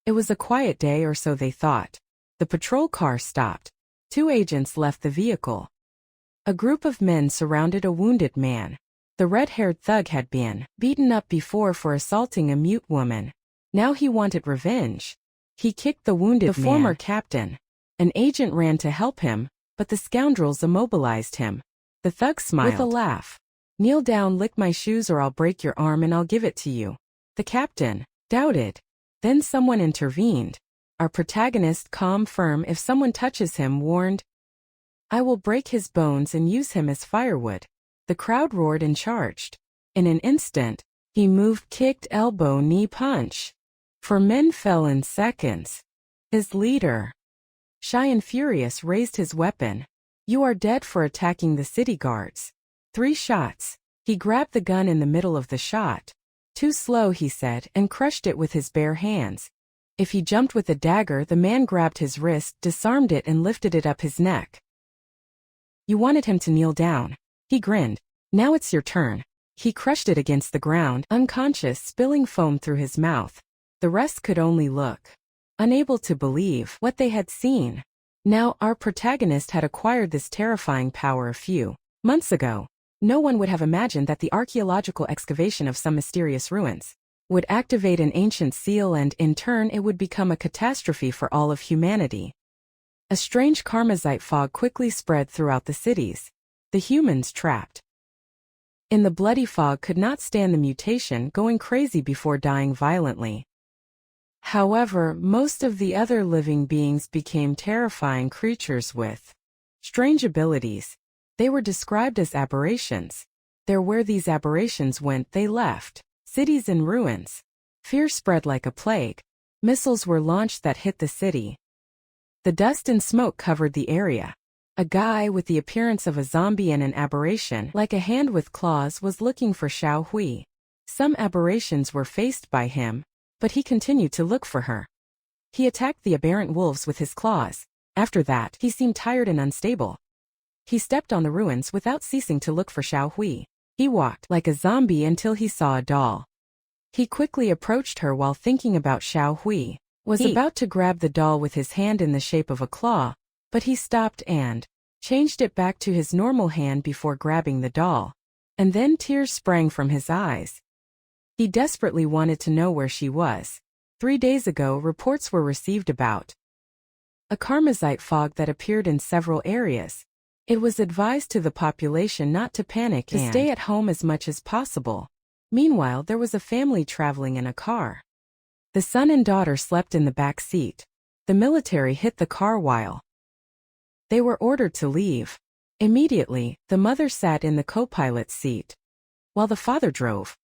It was a quiet day, or so they thought. The patrol car stopped. 2 agents left the vehicle. A group of men surrounded a wounded man. The red-haired thug had been beaten up before for assaulting a mute woman. Now he wanted revenge. He kicked the wounded man, the former captain. An agent ran to help him, but the scoundrels immobilized him. The thug smiled with a laugh. "Kneel down, lick my shoes, or I'll break your arm and I'll give it to you." The captain doubted. Then someone intervened. Our protagonist, calm, firm, if someone touches him, warned, "I will break his bones and use him as firewood." The crowd roared and charged. In an instant, he moved, kicked, elbow, knee, punch. 4 men fell in seconds. His leader, shy and furious, raised his weapon. "You are dead for attacking the city guards." 3 shots. He grabbed the gun in the middle of the shot. "Too slow," he said, and crushed it with his bare hands. If he jumped with a dagger, the man grabbed his wrist, disarmed it, and lifted it up his neck. "You wanted him to kneel down." He grinned. "Now it's your turn." He crushed it against the ground, unconscious, spilling foam through his mouth. The rest could only look, unable to believe what they had seen. Now, our protagonist had acquired this terrifying power a few months ago. No one would have imagined that the archaeological excavation of some mysterious ruins would activate an ancient seal, and in turn it would become a catastrophe for all of humanity. A strange Karmazite fog quickly spread throughout the cities. The humans trapped in the bloody fog could not stand the mutation, going crazy before dying violently. However, most of the other living beings became terrifying creatures with strange abilities. They were described as aberrations. Where these aberrations went, they left cities in ruins. Fear spread like a plague. Missiles were launched that hit the city. The dust and smoke covered the area. A guy with the appearance of a zombie and an aberration, like a hand with claws, was looking for Xiao Hui. Some aberrations were faced by him, but he continued to look for her. He attacked the aberrant wolves with his claws. After that, he seemed tired and unstable. He stepped on the ruins without ceasing to look for Xiao Hui. He walked like a zombie until he saw a doll. He quickly approached her while thinking about Xiao Hui. Was about to grab the doll with his hand in the shape of a claw, but he stopped and changed it back to his normal hand before grabbing the doll. And then tears sprang from his eyes. He desperately wanted to know where she was. 3 days ago, reports were received about a Karmazite fog that appeared in several areas. It was advised to the population not to panic and stay at home as much as possible. Meanwhile, there was a family traveling in a car. The son and daughter slept in the back seat. The military hit the car while they were ordered to leave. Immediately, the mother sat in the co-pilot's seat, while the father drove.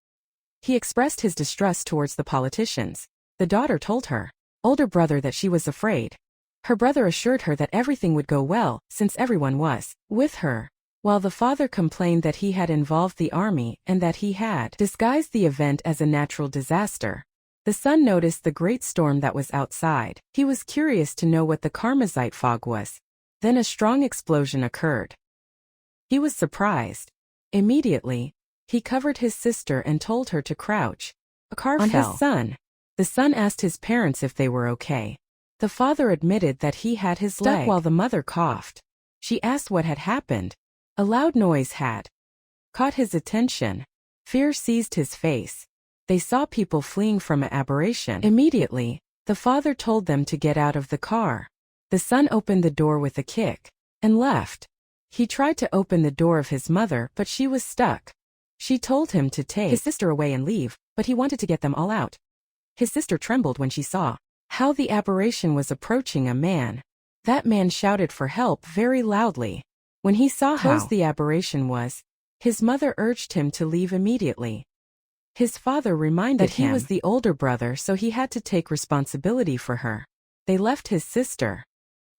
He expressed his distrust towards the politicians. The daughter told her older brother that she was afraid. Her brother assured her that everything would go well, since everyone was with her, while the father complained that he had involved the army and that he had disguised the event as a natural disaster. The son noticed the great storm that was outside. He was curious to know what the Karmazite fog was. Then a strong explosion occurred. He was surprised. Immediately, he covered his sister and told her to crouch. A car fell on his son. The son asked his parents if they were okay. The father admitted that he had his leg stuck while the mother coughed. She asked what had happened. A loud noise had caught his attention. Fear seized his face. They saw people fleeing from an aberration. Immediately, the father told them to get out of the car. The son opened the door with a kick and left. He tried to open the door of his mother, but she was stuck. She told him to take his sister away and leave, but he wanted to get them all out. His sister trembled when she saw how the aberration was approaching a man. That man shouted for help very loudly. When he saw how close the aberration was, his mother urged him to leave immediately. His father reminded him that he was the older brother, so he had to take responsibility for her. They left his sister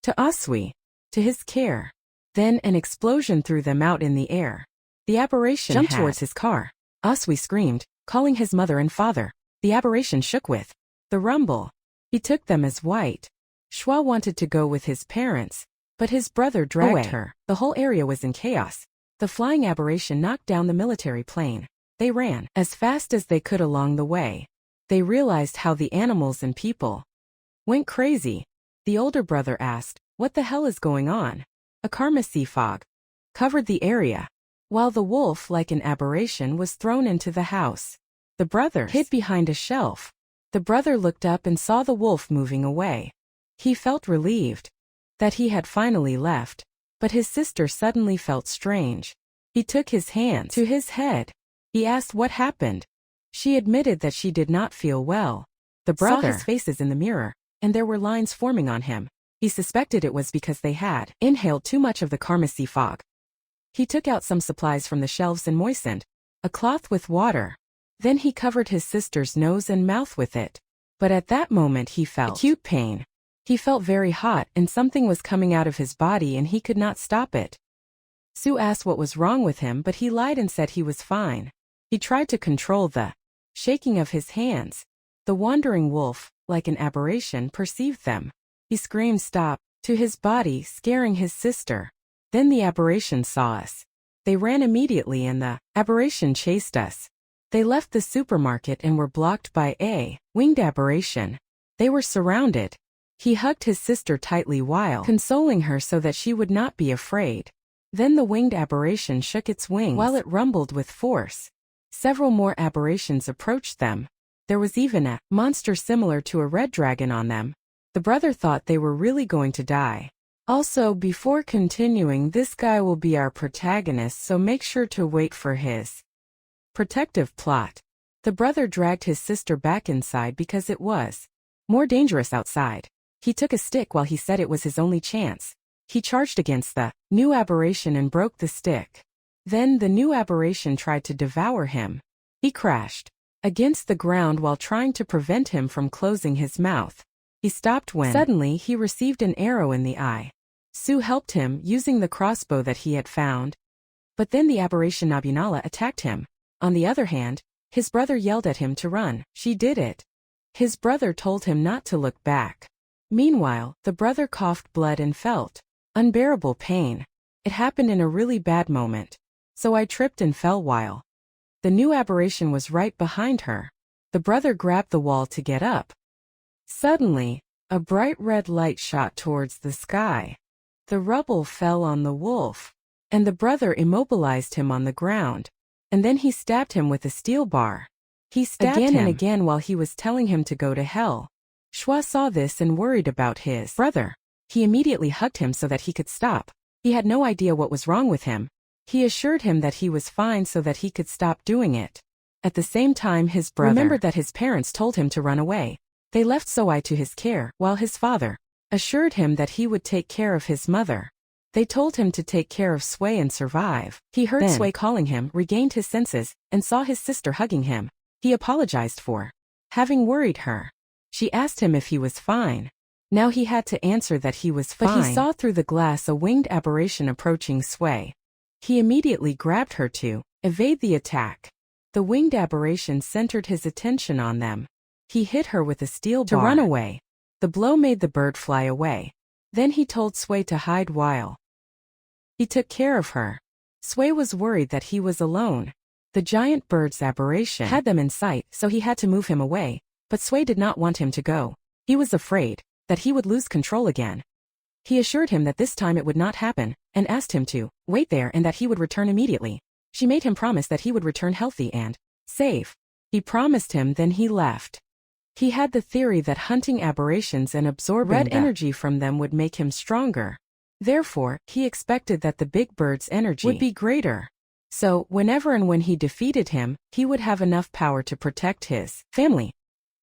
to Asui, to his care. Then an explosion threw them out in the air. The aberration jumped towards his car. Asui screamed, calling his mother and father. The aberration shook with the rumble. He took them as white. Shua wanted to go with his parents, but his brother dragged her. The whole area was in chaos. The flying aberration knocked down the military plane. They ran as fast as they could along the way. They realized how the animals and people went crazy. The older brother asked, "What the hell is going on?" A karma fog covered the area, while the wolf, like an aberration, was thrown into the house. The brothers hid behind a shelf. The brother looked up and saw the wolf moving away. He felt relieved that he had finally left, but his sister suddenly felt strange. He took his hand to his head. He asked what happened. She admitted that she did not feel well. The brother saw his faces in the mirror, and there were lines forming on him. He suspected it was because they had inhaled too much of the karma fog. He took out some supplies from the shelves and moistened a cloth with water. Then he covered his sister's nose and mouth with it. But at that moment he felt acute pain. He felt very hot and something was coming out of his body and he could not stop it. Sue asked what was wrong with him, but he lied and said he was fine. He tried to control the shaking of his hands. The wandering wolf, like an aberration, perceived them. He screamed "Stop!" to his body, scaring his sister. Then the aberration saw us. They ran immediately and the aberration chased us. They left the supermarket and were blocked by a winged aberration. They were surrounded. He hugged his sister tightly while consoling her so that she would not be afraid. Then the winged aberration shook its wings while it rumbled with force. Several more aberrations approached them. There was even a monster similar to a red dragon on them. The brother thought they were really going to die. Also, before continuing, this guy will be our protagonist, so make sure to wait for his protective plot. The brother dragged his sister back inside because it was more dangerous outside. He took a stick while he said it was his only chance. He charged against the new aberration and broke the stick. Then the new aberration tried to devour him. He crashed against the ground while trying to prevent him from closing his mouth. He stopped when suddenly he received an arrow in the eye. Sue helped him using the crossbow that he had found. But then the aberration Nabunala attacked him. On the other hand, his brother yelled at him to run. She did it. His brother told him not to look back. Meanwhile, the brother coughed blood and felt unbearable pain. It happened in a really bad moment. So I tripped and fell while the new aberration was right behind her. The brother grabbed the wall to get up. Suddenly, a bright red light shot towards the sky. The rubble fell on the wolf, and the brother immobilized him on the ground. And then he stabbed him with a steel bar. He stabbed him again and again while he was telling him to go to hell. Shua saw this and worried about his brother. He immediately hugged him so that he could stop. He had no idea what was wrong with him. He assured him that he was fine so that he could stop doing it. At the same time, his brother remembered that his parents told him to run away. They left Soai to his care, while his father assured him that he would take care of his mother. They told him to take care of Sway and survive. He heard Sway calling him, regained his senses, and saw his sister hugging him. He apologized for having worried her. She asked him if he was fine. Now he had to answer that he was fine. But he saw through the glass a winged aberration approaching Sway. He immediately grabbed her to evade the attack. The winged aberration centered his attention on them. He hit her with a steel bar to run away. The blow made the bird fly away. Then he told Sway to hide while he took care of her. Sway was worried that he was alone. The giant bird's aberration had them in sight, so he had to move him away, but Sway did not want him to go. He was afraid that he would lose control again. He assured him that this time it would not happen, and asked him to wait there and that he would return immediately. She made him promise that he would return healthy and safe. He promised him, then he left. He had the theory that hunting aberrations and absorbing red energy from them would make him stronger. Therefore, he expected that the big bird's energy would be greater. So, whenever and when he defeated him, he would have enough power to protect his family.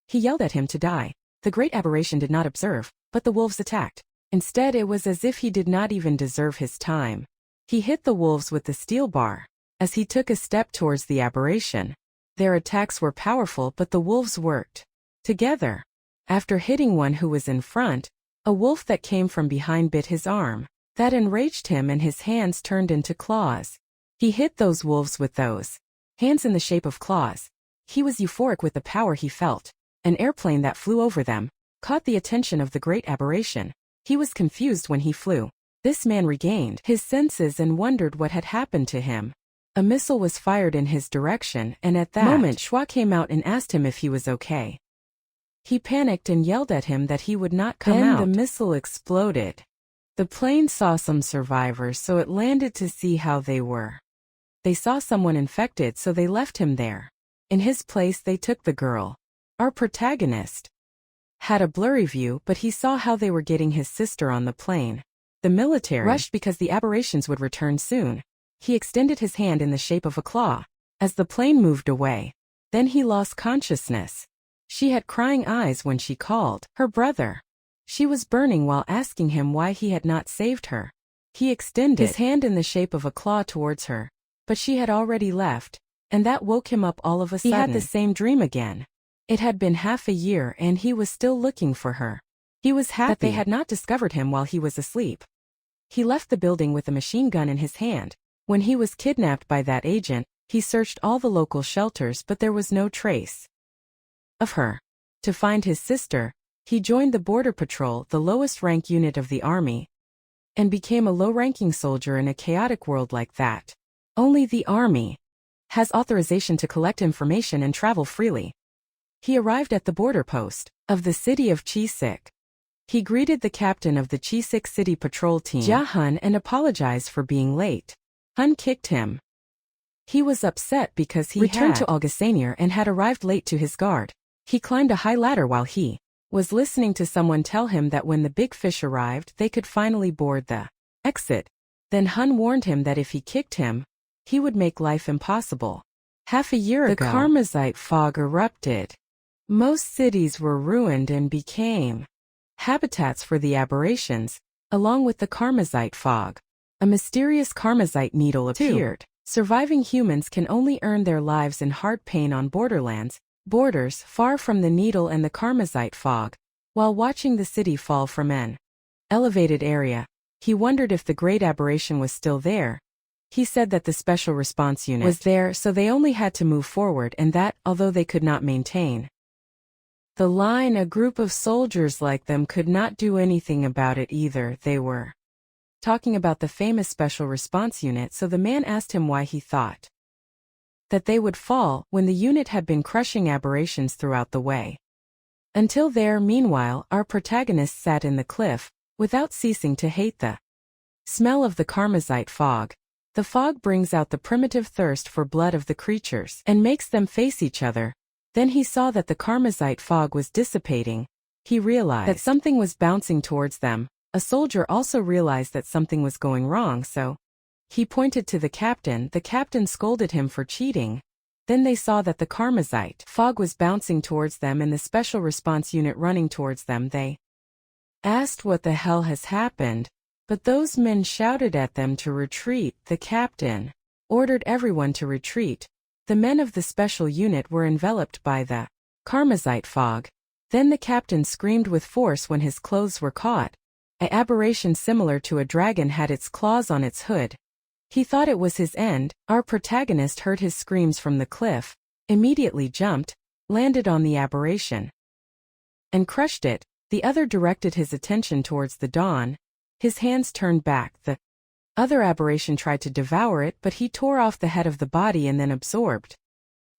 He yelled at him to die. The great aberration did not observe, but the wolves attacked. Instead, it was as if he did not even deserve his time. He hit the wolves with the steel bar. As he took a step towards the aberration, their attacks were powerful, but the wolves worked together. After hitting one who was in front, a wolf that came from behind bit his arm. That enraged him and his hands turned into claws. He hit those wolves with those hands in the shape of claws. He was euphoric with the power he felt. An airplane that flew over them caught the attention of the great aberration. He was confused when he flew. This man regained his senses and wondered what had happened to him. A missile was fired in his direction, and at that moment Shua came out and asked him if he was okay. He panicked and yelled at him that he would not come out. Then the missile exploded. The plane saw some survivors, so it landed to see how they were. They saw someone infected, so they left him there. In his place they took the girl. Our protagonist had a blurry view, but he saw how they were getting his sister on the plane. The military rushed because the aberrations would return soon. He extended his hand in the shape of a claw as the plane moved away. Then he lost consciousness. She had crying eyes when she called her brother. She was burning while asking him why he had not saved her. He extended his hand in the shape of a claw towards her, but she had already left, and that woke him up all of a sudden. He had the same dream again. It had been half a year and he was still looking for her. He was happy that they had not discovered him while he was asleep. He left the building with a machine gun in his hand. When he was kidnapped by that agent, he searched all the local shelters, but there was no trace of her. To find his sister, he joined the Border Patrol, the lowest rank unit of the army, and became a low-ranking soldier in a chaotic world like that. Only the army has authorization to collect information and travel freely. He arrived at the border post of the city of Chisik. He greeted the captain of the Chisik City Patrol team, Jia-hun, and apologized for being late. Hun kicked him. He was upset because he returned to Algasanir and had arrived late to his guard. He climbed a high ladder while he was listening to someone tell him that when the big fish arrived, they could finally board the exit. Then Hun warned him that if he kicked him, he would make life impossible. Half a year ago, the Karmazite fog erupted. Most cities were ruined and became habitats for the aberrations, along with the Karmazite fog. A mysterious Karmazite needle appeared. Surviving humans can only earn their lives in hard pain on borderlands, borders far from the needle and the Karmazite fog. While watching the city fall from an elevated area, he wondered if the great aberration was still there. He said that the special response unit was there, so they only had to move forward, and that, although they could not maintain the line, a group of soldiers like them could not do anything about it either. They were talking about the famous special response unit, so the man asked him why he thought that they would fall when the unit had been crushing aberrations throughout the way. Until there, meanwhile, our protagonist sat in the cliff, without ceasing to hate the smell of the Karmazite fog. The fog brings out the primitive thirst for blood of the creatures and makes them face each other. Then he saw that the Karmazite fog was dissipating. He realized that something was bouncing towards them. A soldier also realized that something was going wrong, so he pointed to the captain. The captain scolded him for cheating. Then they saw that the Karmazite fog was bouncing towards them and the special response unit running towards them. They asked what the hell has happened, but those men shouted at them to retreat. The captain ordered everyone to retreat. The men of the special unit were enveloped by the Karmazite fog. Then the captain screamed with force when his clothes were caught. An aberration similar to a dragon had its claws on its hood. He thought it was his end. Our protagonist heard his screams from the cliff, immediately jumped, landed on the aberration, and crushed it. The other directed his attention towards the dawn. His hands turned back. The other aberration tried to devour it, but he tore off the head of the body and then absorbed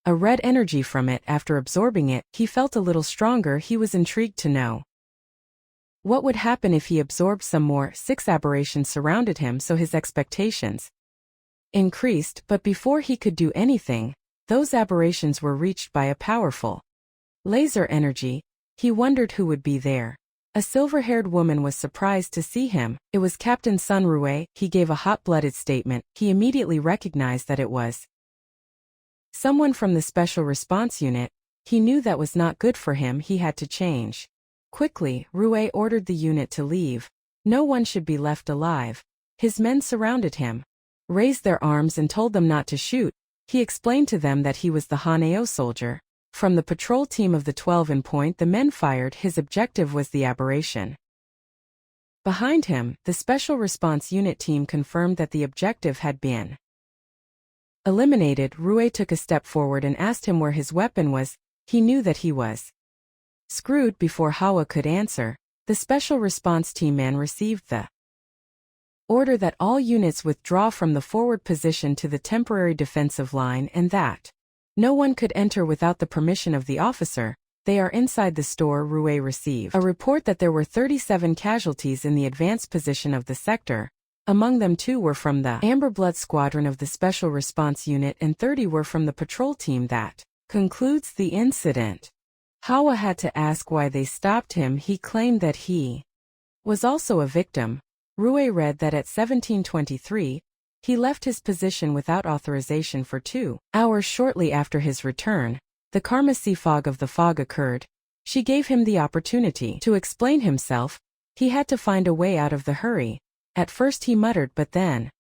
a red energy from it. After absorbing it, he felt a little stronger. He was intrigued to know what would happen if he absorbed some more. 6 aberrations surrounded him, so his expectations increased, but before he could do anything, those aberrations were reached by a powerful laser energy. He wondered who would be there. A silver-haired woman was surprised to see him. It was Captain Sun Rue. He gave a hot-blooded statement. He immediately recognized that it was someone from the Special Response Unit. He knew that was not good for him. He had to change. Quickly, Rue ordered the unit to leave. No one should be left alive. His men surrounded him, raised their arms and told them not to shoot. He explained to them that he was the Haneo soldier from the patrol team of the 12 in point. The men fired. His objective was the aberration. Behind him, the Special Response Unit team confirmed that the objective had been eliminated. Rue took a step forward and asked him where his weapon was. He knew that he was screwed. Before Hawa could answer, the Special Response Team man received the order that all units withdraw from the forward position to the temporary defensive line and that no one could enter without the permission of the officer. They are inside the store. Rue received a report that there were 37 casualties in the advanced position of the sector. Among them 2 were from the Amber Blood Squadron of the Special Response Unit and 30 were from the patrol team. That concludes the incident. Hawa had to ask why they stopped him. He claimed that he was also a victim. Rue read that at 1723, he left his position without authorization for 2 hours. Shortly after his return, the Karmasi fog of the fog occurred. She gave him the opportunity to explain himself. He had to find a way out of the hurry. At first he muttered but then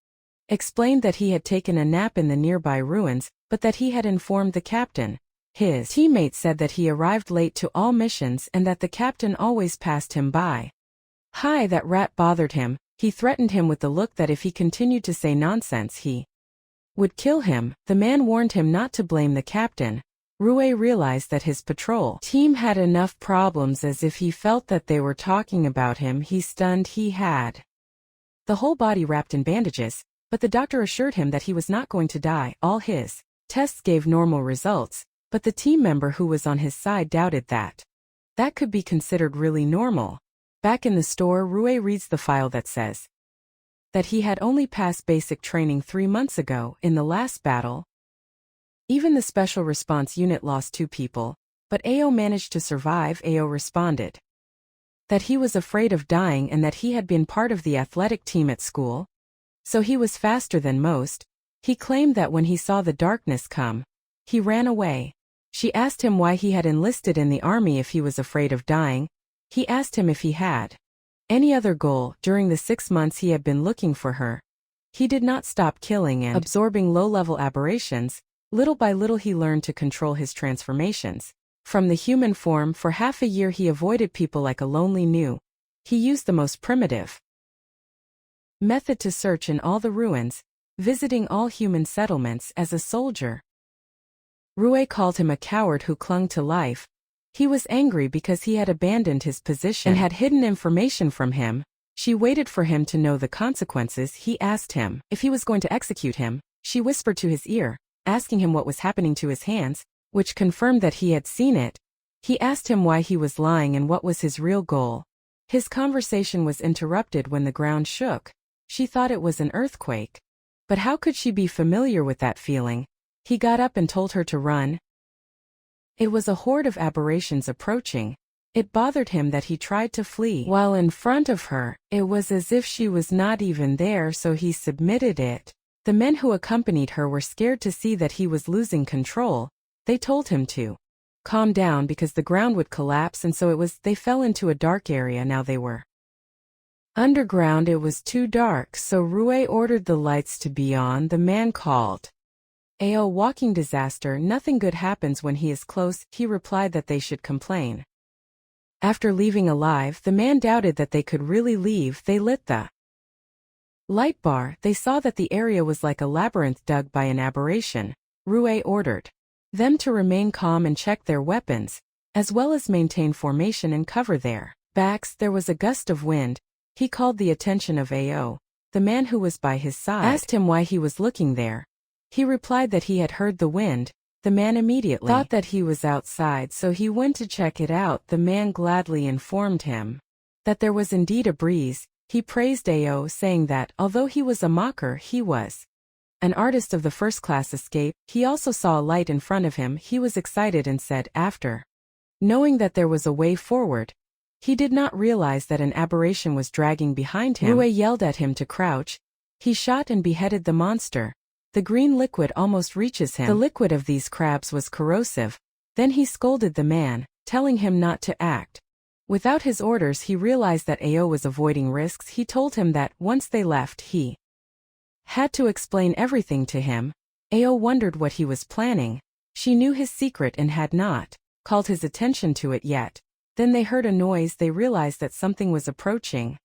explained that he had taken a nap in the nearby ruins, but that he had informed the captain. His teammate said that he arrived late to all missions and that the captain always passed him by. Hi, that rat bothered him. He threatened him with the look that if he continued to say nonsense he would kill him. The man warned him not to blame the captain. Rue realized that his patrol team had enough problems, as if he felt that they were talking about him. He stunned. He had the whole body wrapped in bandages, but the doctor assured him that he was not going to die. All his tests gave normal results, but the team member who was on his side doubted that that could be considered really normal. Back in the store, Rue reads the file that says that he had only passed basic training 3 months ago in the last battle. Even the Special Response Unit lost 2 people, but Ao managed to survive. Ao responded that he was afraid of dying and that he had been part of the athletic team at school, so he was faster than most. He claimed that when he saw the darkness come, he ran away. She asked him why he had enlisted in the army if he was afraid of dying. He asked him if he had any other goal. During the 6 months he had been looking for her, he did not stop killing and absorbing low-level aberrations. Little by little he learned to control his transformations from the human form. For half a year he avoided people like a lonely gnu. He used the most primitive method to search in all the ruins, visiting all human settlements as a soldier. Rue called him a coward who clung to life. He was angry because he had abandoned his position and had hidden information from him. She waited for him to know the consequences. He asked him if he was going to execute him. She whispered to his ear, asking him what was happening to his hands, which confirmed that he had seen it. He asked him why he was lying and what was his real goal. His conversation was interrupted when the ground shook. She thought it was an earthquake. But how could she be familiar with that feeling? He got up and told her to run. It was a horde of aberrations approaching. It bothered him that he tried to flee while in front of her. It was as if she was not even there, so he submitted it. The men who accompanied her were scared to see that he was losing control. They told him to calm down because the ground would collapse, and so they fell into a dark area. Now they were underground. It was too dark, so Rue ordered the lights to be on. The man called Ao walking disaster. Nothing good happens when he is close. He replied that they should complain. After leaving alive, the man doubted that they could really leave. They lit the light bar. They saw that the area was like a labyrinth dug by an aberration. Rue ordered them to remain calm and check their weapons, as well as maintain formation and cover their backs. There was a gust of wind. He called the attention of Ao. The man who was by his side asked him why he was looking there. He replied that he had heard the wind. The man immediately thought that he was outside, so he went to check it out. The man gladly informed him that there was indeed a breeze. He praised Ao, saying that, although he was a mocker, he was an artist of the first-class escape. He also saw a light in front of him. He was excited and said, after knowing that there was a way forward, he did not realize that an aberration was dragging behind him. Rue yelled at him to crouch. He shot and beheaded the monster. The green liquid almost reaches him. The liquid of these crabs was corrosive. Then he scolded the man, telling him not to act. Without his orders, he realized that Ao was avoiding risks. He told him that, once they left, he had to explain everything to him. Ao wondered what he was planning. She knew his secret and had not called his attention to it yet. Then they heard a noise. They realized that something was approaching.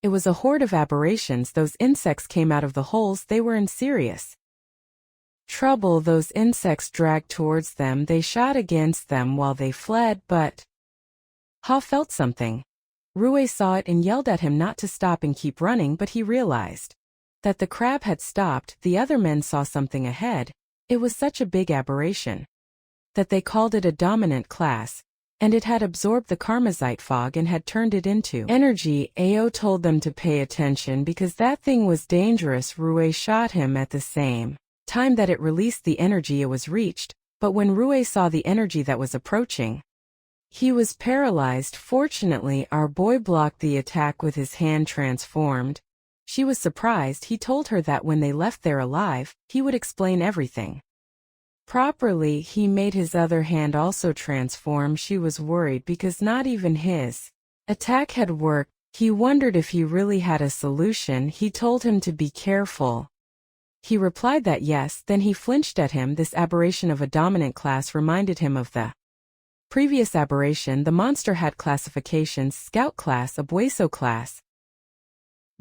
It was a horde of aberrations. Those insects came out of the holes. They were in serious trouble. Those insects dragged towards them. They shot against them while they fled, but Ha felt something. Rue saw it and yelled at him not to stop and keep running, but he realized that the crab had stopped. The other men saw something ahead. It was such a big aberration that they called it a dominant class. and it had absorbed the karmazite fog and had turned it into energy. Ao told them to pay attention because that thing was dangerous. Rue shot him at the same time that it released the energy it was reached, but when Rue saw the energy that was approaching, he was paralyzed. Fortunately, our boy blocked the attack with his hand transformed. She was surprised. He told her that when they left there alive, he would explain everything properly. He made his other hand also transform. She was worried because not even his attack had worked. He wondered if he really had a solution. He told him to be careful. He replied that yes, then he flinched at him. This aberration of a dominant class reminded him of the previous aberration. The monster had classifications: Scout class, Abueso class,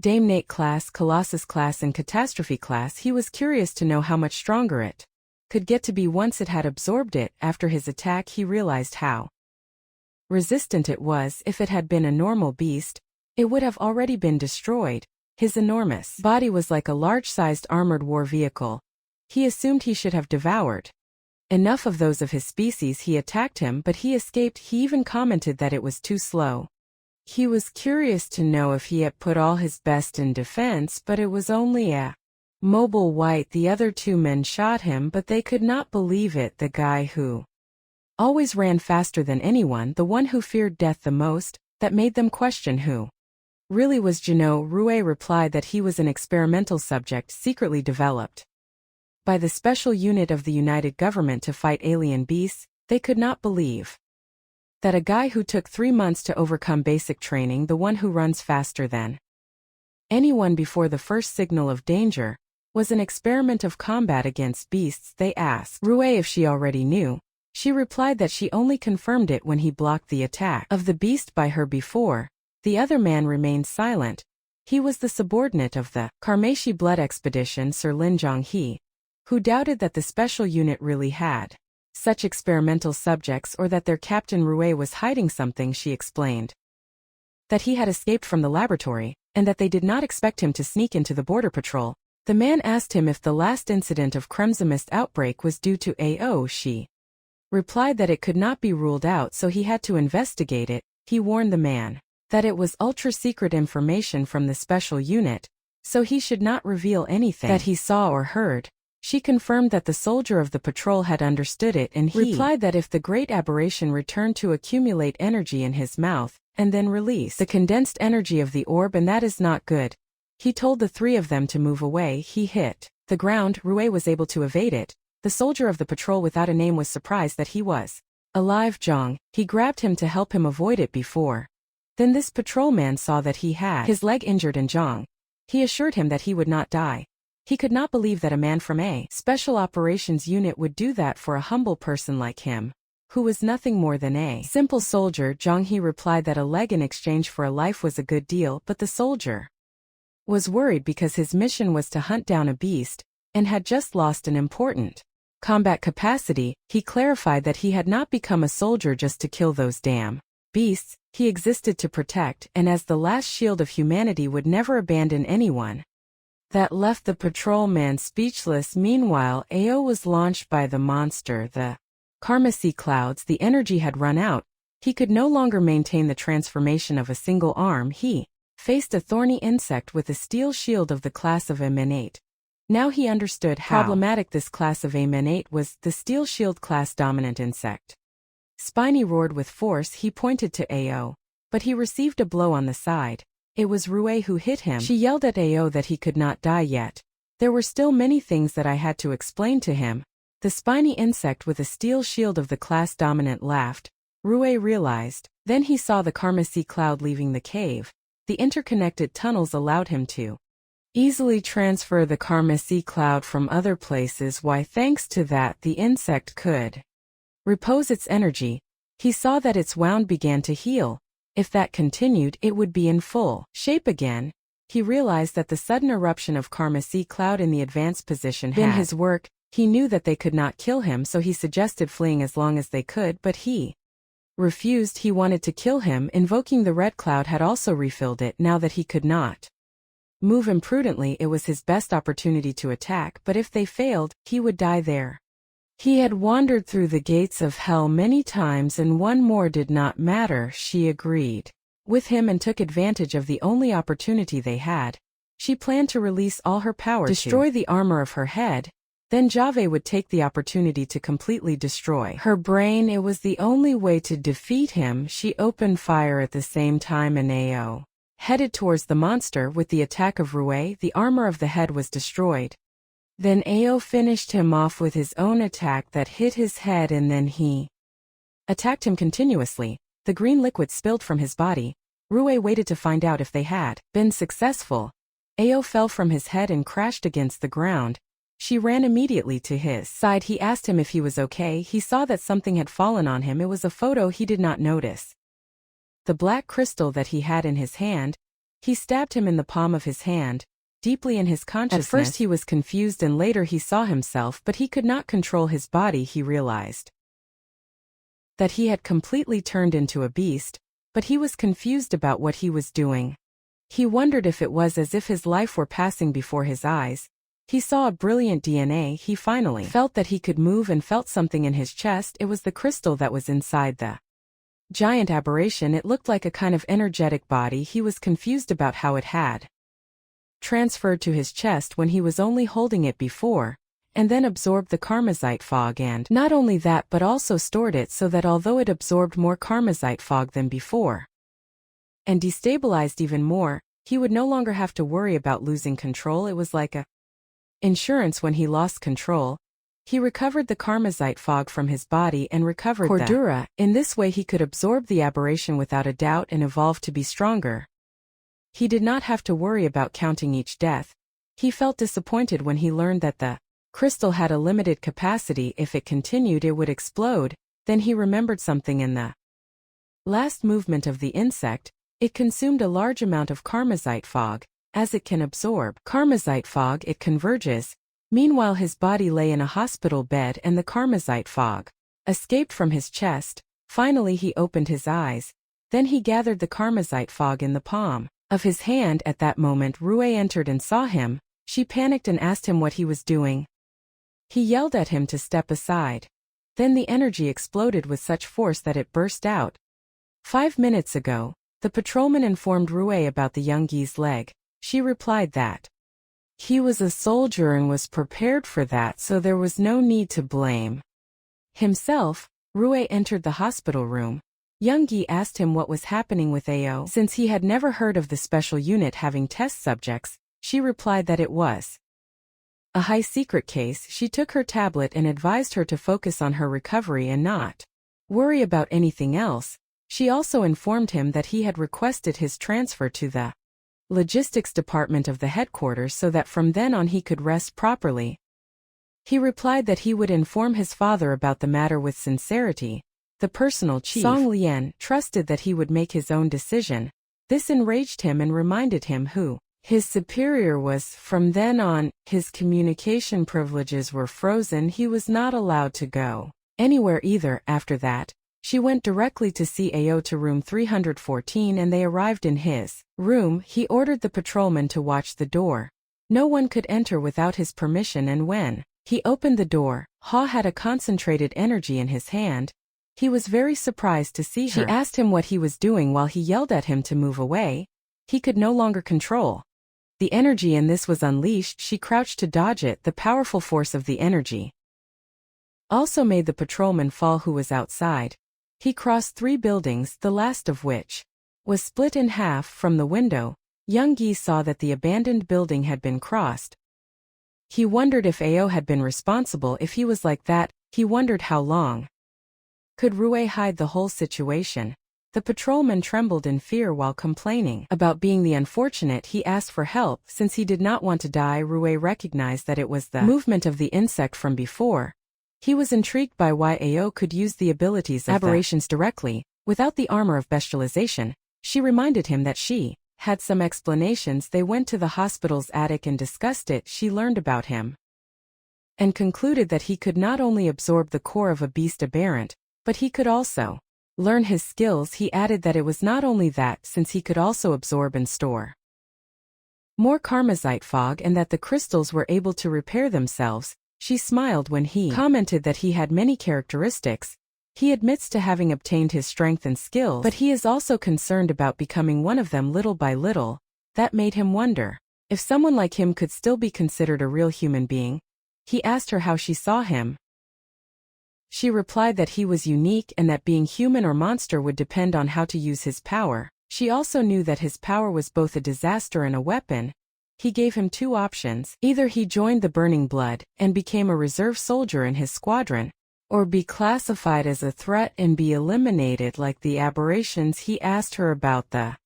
Damnate class, Colossus class, and Catastrophe class. He was curious to know how much stronger it could get to be once it had absorbed it. After his attack, he realized how resistant it was. If it had been a normal beast, it would have already been destroyed. His enormous body was like a large-sized armored war vehicle. He assumed he should have devoured enough of those of his species. He attacked him, but he escaped. He even commented that it was too slow. He was curious to know if he had put all his best in defense, but it was only a mobile white. The other two men shot him, but they could not believe it. The guy who always ran faster than anyone, the one who feared death the most, that made them question who really was Jino. Rue replied that he was an experimental subject secretly developed by the special unit of the United Government to fight alien beasts. They could not believe that a guy who took 3 months to overcome basic training, the one who runs faster than anyone before the first signal of danger, was an experiment of combat against beasts. They asked Rue if she already knew. She replied that she only confirmed it when he blocked the attack of the beast by her before. The other man remained silent. He was the subordinate of the Karmashi Blood Expedition, Sir Lin Zhonghe, who doubted that the special unit really had such experimental subjects, or that their captain Rue was hiding something. She explained that he had escaped from the laboratory, and that they did not expect him to sneak into the border patrol. The man asked him if the last incident of Kremsamist outbreak was due to AO. She replied that it could not be ruled out, so he had to investigate it. He warned the man that it was ultra-secret information from the special unit, so he should not reveal anything that he saw or heard. She confirmed that the soldier of the patrol had understood it, and he replied that if the great aberration returned to accumulate energy in his mouth, and then release the condensed energy of the orb, and that is not good. He told the three of them to move away. He hit the ground. Rue was able to evade it. The soldier of the patrol without a name was surprised that he was alive. Zhang, he grabbed him to help him avoid it before. Then this patrolman saw that he had his leg injured, and Zhang, he assured him that he would not die. He could not believe that a man from a special operations unit would do that for a humble person like him, who was nothing more than a simple soldier. Zhang He replied that a leg in exchange for a life was a good deal, but the soldier was worried because his mission was to hunt down a beast, and had just lost an important combat capacity. He clarified that he had not become a soldier just to kill those damn beasts. He existed to protect, and as the last shield of humanity, would never abandon anyone. That left the patrolman speechless. Meanwhile, Ao was launched by the monster, the Karmashi clouds. The energy had run out. He could no longer maintain the transformation of a single arm. He faced a thorny insect with a steel shield of the class of Emanate. Now he understood how problematic this class of Emanate was, the steel shield class dominant insect. Spiny roared with force. He pointed to Ao, but he received a blow on the side. It was Rue who hit him. She yelled at Ao that he could not die yet. There were still many things that I had to explain to him. The spiny insect with a steel shield of the class dominant laughed. Rue realized. Then he saw the Karmashi cloud leaving the cave. The interconnected tunnels allowed him to easily transfer the Karmashi cloud from other places. Why, thanks to that, the insect could repose its energy. He saw that its wound began to heal. If that continued, it would be in full shape again. He realized that the sudden eruption of Karmashi cloud in the advanced position had been his work. He knew that they could not kill him, so he suggested fleeing as long as they could, but he refused. He wanted to kill him. Invoking the red cloud had also refilled it. Now that he could not move imprudently, it was his best opportunity to attack, but if they failed, he would die there. He had wandered through the gates of hell many times and one more did not matter, she agreed with him and took advantage of the only opportunity they had. She planned to release all her power to destroy the armor of her head. Then Jave would take the opportunity to completely destroy her brain. It was the only way to defeat him. She opened fire at the same time and Ao headed towards the monster. With the attack of Rue, the armor of the head was destroyed. Then Ao finished him off with his own attack that hit his head and then he attacked him continuously. The green liquid spilled from his body. Rue waited to find out if they had been successful. Ao fell from his head and crashed against the ground. She ran immediately to his side. He asked him if he was okay. He saw that something had fallen on him. It was a photo he did not notice. The black crystal that he had in his hand. He stabbed him in the palm of his hand, deeply in his consciousness. At first he was confused and later he saw himself, but he could not control his body. He realized that he had completely turned into a beast, but he was confused about what he was doing. He wondered if it was as if his life were passing before his eyes. He saw a brilliant DNA. He finally felt that he could move and felt something in his chest. It was the crystal that was inside the giant aberration. It looked like a kind of energetic body. He was confused about how it had transferred to his chest when he was only holding it before, and then absorbed the karmazite fog, and not only that but also stored it so that although it absorbed more karmazite fog than before and destabilized even more, he would no longer have to worry about losing control. It was like a insurance when he lost control. He recovered the karmazite fog from his body and recovered Cordura. In this way he could absorb the aberration without a doubt and evolve to be stronger. He did not have to worry about counting each death. He felt disappointed when he learned that the crystal had a limited capacity. If it continued it would explode. Then he remembered something in the last movement of the insect. It consumed a large amount of karmazite fog. As it can absorb karmazite fog, it converges. Meanwhile his body lay in a hospital bed and the karmazite fog escaped from his chest. Finally he opened his eyes. Then he gathered the karmazite fog in the palm of his hand. At that moment Rue entered and saw him. She panicked and asked him what he was doing. He yelled at him to step aside. Then the energy exploded with such force that it burst out. 5 minutes ago, the patrolman informed Rue about the young gee's leg. She replied that he was a soldier and was prepared for that, so there was no need to blame himself. Rue entered the hospital room. Young Gi asked him what was happening with Ao. Since he had never heard of the special unit having test subjects, she replied that it was a high-secret case. She took her tablet and advised her to focus on her recovery and not worry about anything else. She also informed him that he had requested his transfer to the logistics department of the headquarters so that from then on he could rest properly. He replied that he would inform his father about the matter with sincerity. The personal chief, Song Lian, trusted that he would make his own decision. This enraged him and reminded him who his superior was. From then on, his communication privileges were frozen. He was not allowed to go anywhere either. After that, she went directly to see Ao to room 314 and they arrived in his room. He ordered the patrolman to watch the door. No one could enter without his permission, and when he opened the door, Ha had a concentrated energy in his hand. He was very surprised to see her. She asked him what he was doing while he yelled at him to move away. He could no longer control the energy and this was unleashed. She crouched to dodge it. The powerful force of the energy also made the patrolman fall, who was outside. He crossed 3 buildings, the last of which was split in half. From the window, Young Gi saw that the abandoned building had been crossed. He wondered if Ao had been responsible. If he was like that, he wondered how long could Rue hide the whole situation. The patrolman trembled in fear while complaining about being the unfortunate. He asked for help since he did not want to die. Rue recognized that it was the movement of the insect from before. He was intrigued by why Ao could use the abilities of aberrations directly, without the armor of bestialization. She reminded him that she had some explanations. They went to the hospital's attic and discussed it. She learned about him and concluded that he could not only absorb the core of a beast aberrant, but he could also learn his skills. He added that it was not only that, since he could also absorb and store more karmazite fog and that the crystals were able to repair themselves. She smiled when he commented that he had many characteristics. He admits to having obtained his strength and skills, but he is also concerned about becoming one of them little by little. That made him wonder if someone like him could still be considered a real human being. He asked her how she saw him. She replied that he was unique and that being human or monster would depend on how to use his power. She also knew that his power was both a disaster and a weapon. He gave him two options. Either he joined the Burning Blood and became a reserve soldier in his squadron, or be classified as a threat and be eliminated like the aberrations. He asked her about the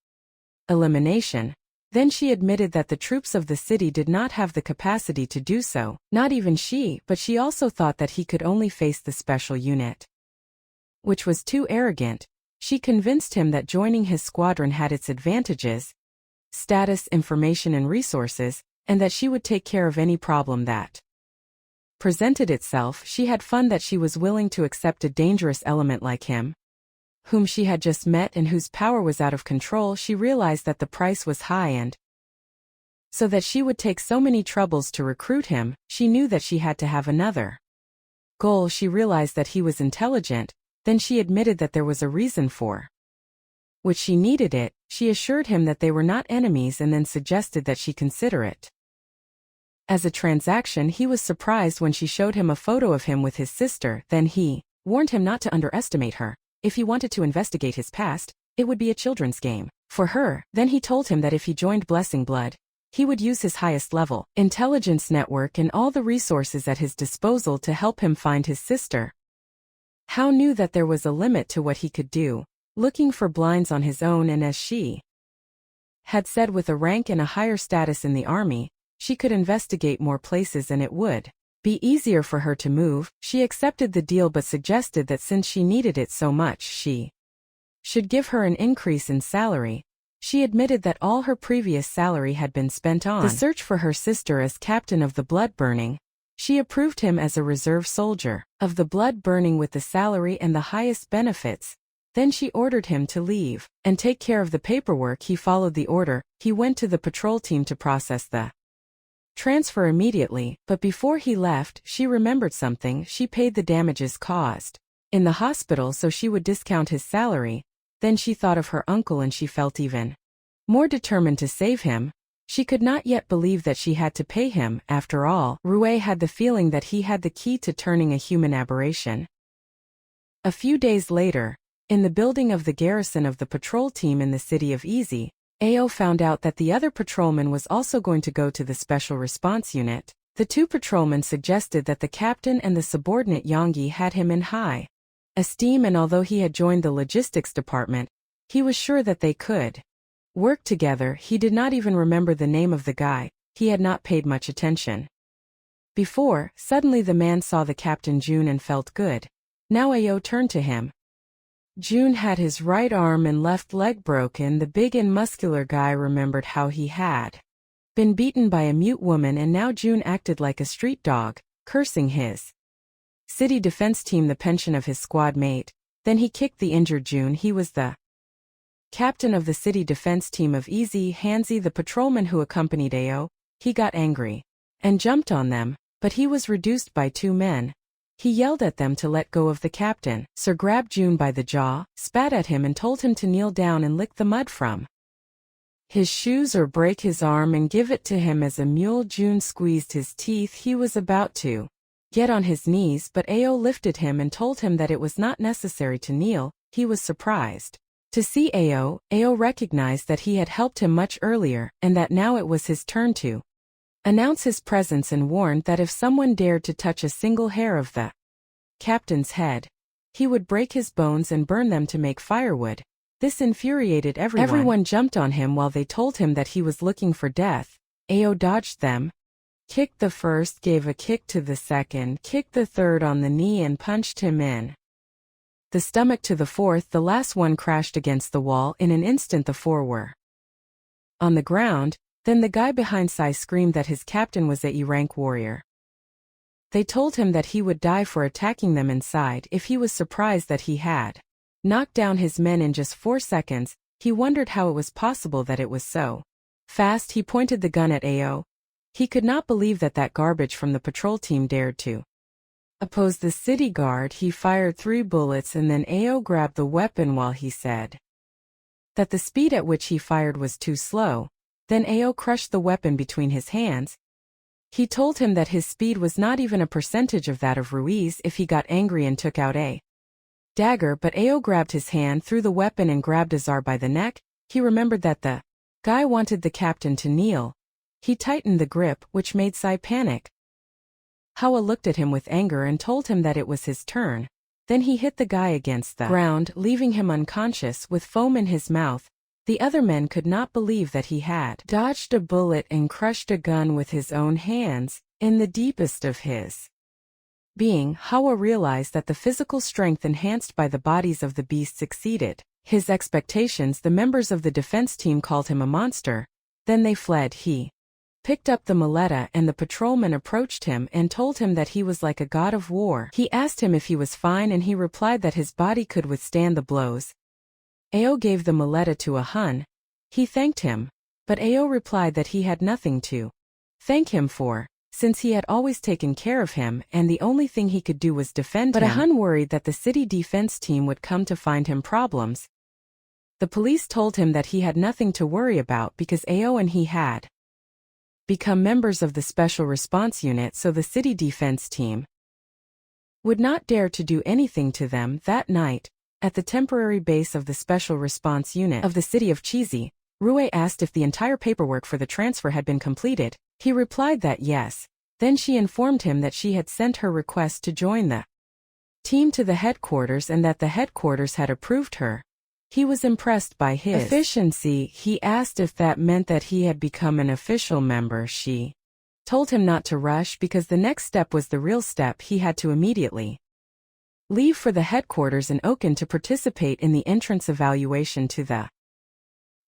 elimination. Then she admitted that the troops of the city did not have the capacity to do so, not even she, but she also thought that he could only face the special unit, which was too arrogant. She convinced him that joining his squadron had its advantages, status, information and resources, and that she would take care of any problem that presented itself. She had fun that she was willing to accept a dangerous element like him, whom she had just met and whose power was out of control. She realized that the price was high, and so that she would take so many troubles to recruit him, she knew that she had to have another goal. She realized that he was intelligent. Then she admitted that there was a reason for which she needed it. She assured him that they were not enemies and then suggested that she consider it as a transaction. He was surprised when she showed him a photo of him with his sister. Then he warned him not to underestimate her. If he wanted to investigate his past, it would be a children's game for her. Then he told him that if he joined Blessing Blood, he would use his highest level intelligence network and all the resources at his disposal to help him find his sister. Hao knew that there was a limit to what he could do, looking for blinds on his own, and as she had said, with a rank and a higher status in the army, she could investigate more places and it would be easier for her to move. She accepted the deal but suggested that since she needed it so much, she should give her an increase in salary. She admitted that all her previous salary had been spent on the search for her sister as captain of the blood burning. She approved him as a reserve soldier of the blood burning with the salary and the highest benefits. Then she ordered him to leave and take care of the paperwork. He followed the order. He went to the patrol team to process the transfer immediately, but before he left, she remembered something. She paid the damages caused in the hospital so she would discount his salary. Then she thought of her uncle and she felt even more determined to save him. She could not yet believe that she had to pay him. After all, Rue had the feeling that he had the key to turning a human aberration. A few days later, in the building of the garrison of the patrol team in the city of Easy, Ao found out that the other patrolman was also going to go to the special response unit. The two patrolmen suggested that the captain and the subordinate Yonggi had him in high esteem, and although he had joined the logistics department, he was sure that they could work together. He did not even remember the name of the guy. He had not paid much attention before. Suddenly the man saw the captain June and felt good. Now Ao turned to him. June had his right arm and left leg broken. The big and muscular guy remembered how he had been beaten by a mute woman, and now June acted like a street dog, cursing his city defense team, the pension of his squad mate. Then he kicked the injured June. He was the captain of the city defense team of Easy. Hansi, the patrolman who accompanied Ao, he got angry and jumped on them, but he was reduced by two men. He yelled at them to let go of the captain. Sir grabbed June by the jaw, spat at him and told him to kneel down and lick the mud from his shoes or break his arm and give it to him as a mule. June squeezed his teeth. He was about to get on his knees, but Ao lifted him and told him that it was not necessary to kneel. He was surprised to see Ao. Ao recognized that he had helped him much earlier and that now it was his turn to announce his presence, and warned that if someone dared to touch a single hair of the captain's head, he would break his bones and burn them to make firewood. This infuriated everyone. Everyone jumped on him while they told him that he was looking for death. Ao dodged them, kicked the first, gave a kick to the second, kicked the third on the knee and punched him in the stomach to the fourth. The last one crashed against the wall. In an instant the four were on the ground. Then the guy behind Sai screamed that his captain was a E-rank warrior. They told him that he would die for attacking them inside if he was surprised that he had knocked down his men in just 4 seconds. He wondered how it was possible that it was so fast. He pointed the gun at Ao. He could not believe that that garbage from the patrol team dared to oppose the city guard. He fired 3 bullets and then Ao grabbed the weapon while he said that the speed at which he fired was too slow. Then Ao crushed the weapon between his hands. He told him that his speed was not even a percentage of that of Ruiz if he got angry and took out a dagger, but Ao grabbed his hand, threw the weapon and grabbed Azar by the neck. He remembered that the guy wanted the captain to kneel. He tightened the grip, which made Sai panic. Hawa looked at him with anger and told him that it was his turn. Then he hit the guy against the ground, leaving him unconscious with foam in his mouth. The other men could not believe that he had dodged a bullet and crushed a gun with his own hands. In the deepest of his being, Hawa realized that the physical strength enhanced by the bodies of the beasts exceeded his expectations. The members of the defense team called him a monster. Then they fled. He picked up the maleta and the patrolman approached him and told him that he was like a god of war. He asked him if he was fine and he replied that his body could withstand the blows. Ao gave the maleta to a Hun. He thanked him, but Ao replied that he had nothing to thank him for, since he had always taken care of him and the only thing he could do was defend him. But a Hun worried that the city defense team would come to find him problems. The police told him that he had nothing to worry about because Ao and he had become members of the Special Response Unit, so the city defense team would not dare to do anything to them. That night, at the temporary base of the Special Response Unit of the city of Chizi, Rue asked if the entire paperwork for the transfer had been completed. He replied that yes. Then she informed him that she had sent her request to join the team to the headquarters and that the headquarters had approved her. He was impressed by his efficiency. He asked if that meant that he had become an official member. She told him not to rush because the next step was the real step. He had to immediately leave for the headquarters in Oken to participate in the entrance evaluation to the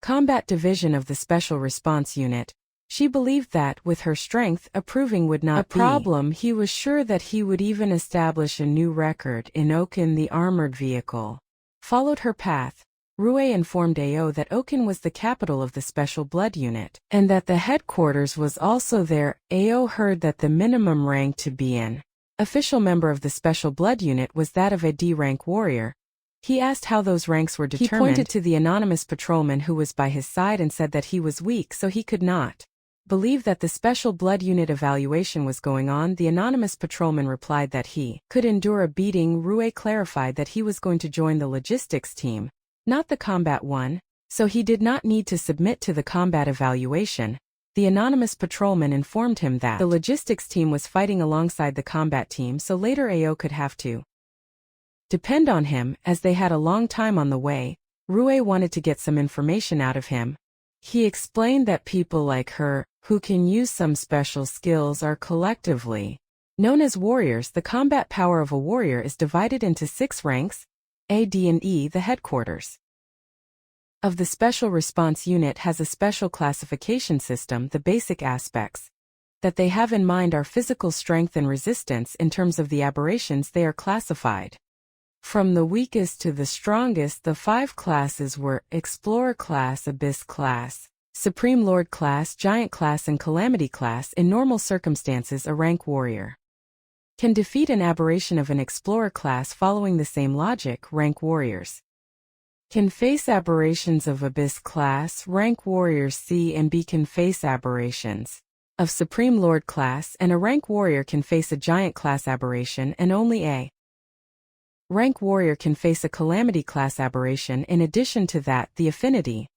combat division of the Special Response Unit. She believed that, with her strength, approving would not be a problem. He was sure that he would even establish a new record in Oken. The armored vehicle followed her path. Rue informed Ao that Oken was the capital of the Special Blood Unit, and that the headquarters was also there. Ao heard that the minimum rank to be an official member of the Special Blood Unit was that of a D-rank warrior. He asked how those ranks were determined. He pointed to the anonymous patrolman who was by his side and said that he was weak, so he could not believe that the Special Blood Unit evaluation was going on. The anonymous patrolman replied that he could endure a beating. Rue clarified that he was going to join the logistics team, not the combat one, so he did not need to submit to the combat evaluation. The anonymous patrolman informed him that the logistics team was fighting alongside the combat team, so later Ao could have to depend on him, as they had a long time on the way. Rue wanted to get some information out of him. He explained that people like her, who can use some special skills, are collectively known as warriors. The combat power of a warrior is divided into 6 ranks. A, D, and E. The headquarters of the Special Response Unit has a special classification system. The basic aspects that they have in mind are physical strength and resistance. In terms of the aberrations, they are classified from the weakest to the strongest. The 5 classes were Explorer class, Abyss class, Supreme Lord class, Giant class, and Calamity class. In normal circumstances, a rank warrior can defeat an aberration of an Explorer class. Following the same logic, rank warriors can face aberrations of Abyss class. Rank warriors C and B can face aberrations of Supreme Lord class, and a rank warrior can face a Giant class aberration, and only a rank warrior can face a Calamity class aberration. In addition to that, the affinity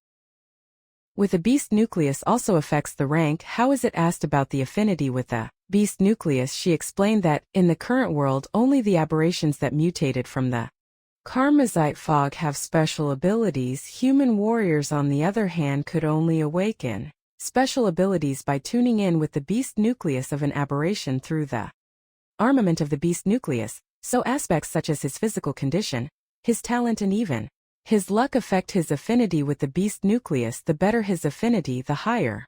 with a beast nucleus also affects the rank. How is it asked about the affinity with the beast nucleus? She explained that, in the current world, only the aberrations that mutated from the Karmazite fog have special abilities. Human warriors, on the other hand, could only awaken special abilities by tuning in with the beast nucleus of an aberration through the armament of the beast nucleus, so aspects such as his physical condition, his talent, and even his luck affect his affinity with the beast nucleus. The better his affinity, the higher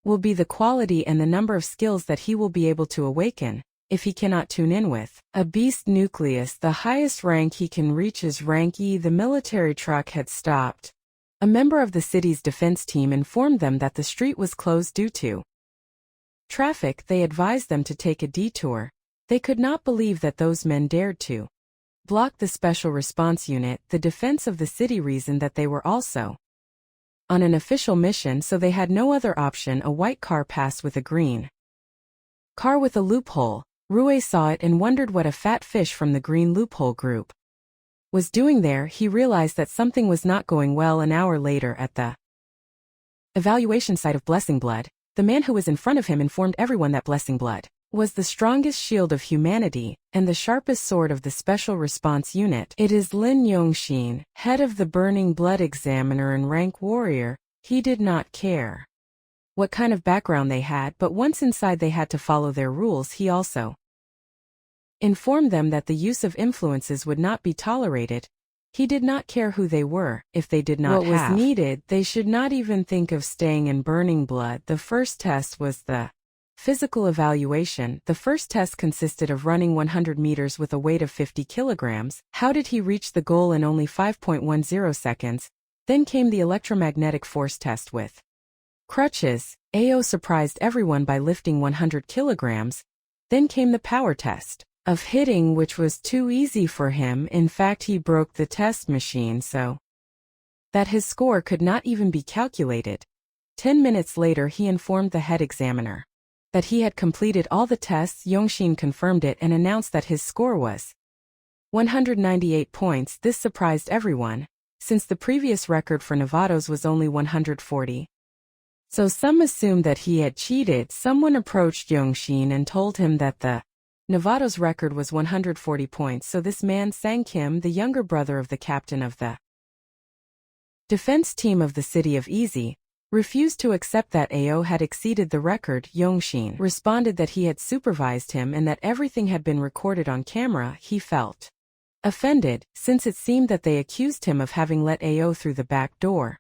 will be the quality and the number of skills that he will be able to awaken. If he cannot tune in with a beast nucleus, the highest rank he can reach is rank E. The military truck had stopped. A member of the city's defense team informed them that the street was closed due to traffic, they advised them to take a detour. They could not believe that those men dared to block the Special Response Unit. The defense of the city reasoned that they were also on an official mission, so they had no other option. A white car passed with a green car with a loophole. Rue saw it and wondered what a fat fish from the green loophole group was doing there. He realized that something was not going well. An hour later at the evaluation site of Blessing Blood, the man who was in front of him informed everyone that Blessing Blood was the strongest shield of humanity, and the sharpest sword of the Special Response Unit. It is Lin Yongxin, head of the Burning Blood Examiner and rank warrior. He did not care what kind of background they had, but once inside they had to follow their rules. He also informed them that the use of influences would not be tolerated. He did not care who they were. If they did not have what was needed, they should not even think of staying in Burning Blood. The first test was the physical evaluation. The first test consisted of running 100 meters with a weight of 50 kilograms. How did he reach the goal in only 5.10 seconds? Then came the electromagnetic force test with crutches. AO surprised everyone by lifting 100 kilograms. Then came the power test of hitting, which was too easy for him. In fact, he broke the test machine so that his score could not even be calculated. 10 minutes later, he informed the head examiner that he had completed all the tests. Yongxin confirmed it and announced that his score was 198 points. This surprised everyone, since the previous record for novatos was only 140. So some assumed that he had cheated. Someone approached Yongxin and told him that the novatos record was 140 points, so this man, Sang Kim, the younger brother of the captain of the defense team of the city of Easy, refused to accept that AO had exceeded the record. Yongxin responded that he had supervised him and that everything had been recorded on camera. He felt offended, since it seemed that they accused him of having let AO through the back door.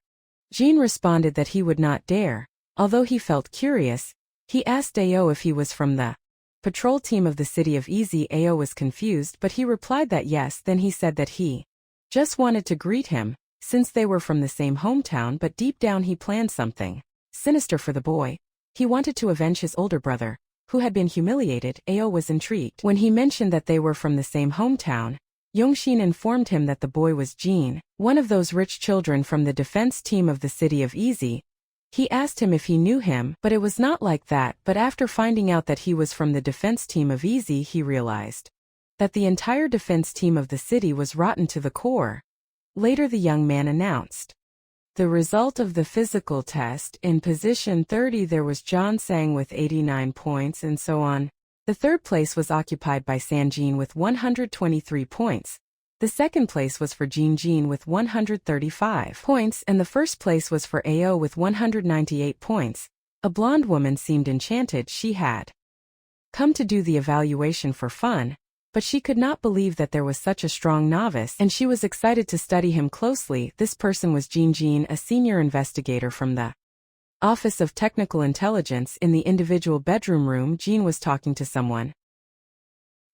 Jean responded that he would not dare. Although he felt curious, he asked AO if he was from the patrol team of the city of Easy. AO was confused, but he replied that yes. Then he said that he just wanted to greet him, since they were from the same hometown, but deep down he planned something sinister for the boy. He wanted to avenge his older brother, who had been humiliated. AO was intrigued when he mentioned that they were from the same hometown. Yongxin informed him that the boy was Jean, one of those rich children from the defense team of the city of Easy. He asked him if he knew him, but it was not like that. But after finding out that he was from the defense team of Easy, he realized that the entire defense team of the city was rotten to the core. Later the young man announced the result of the physical test. In position 30 there was John Sang with 89 points and so on. The third place was occupied by Sanjin with 123 points. The second place was for Jean with 135 points, and the first place was for AO with 198 points. A blonde woman seemed enchanted. She had come to do the evaluation for fun, but she could not believe that there was such a strong novice, and she was excited to study him closely. This person was Jean, a senior investigator from the Office of Technical Intelligence. In the individual bedroom room, Jean was talking to someone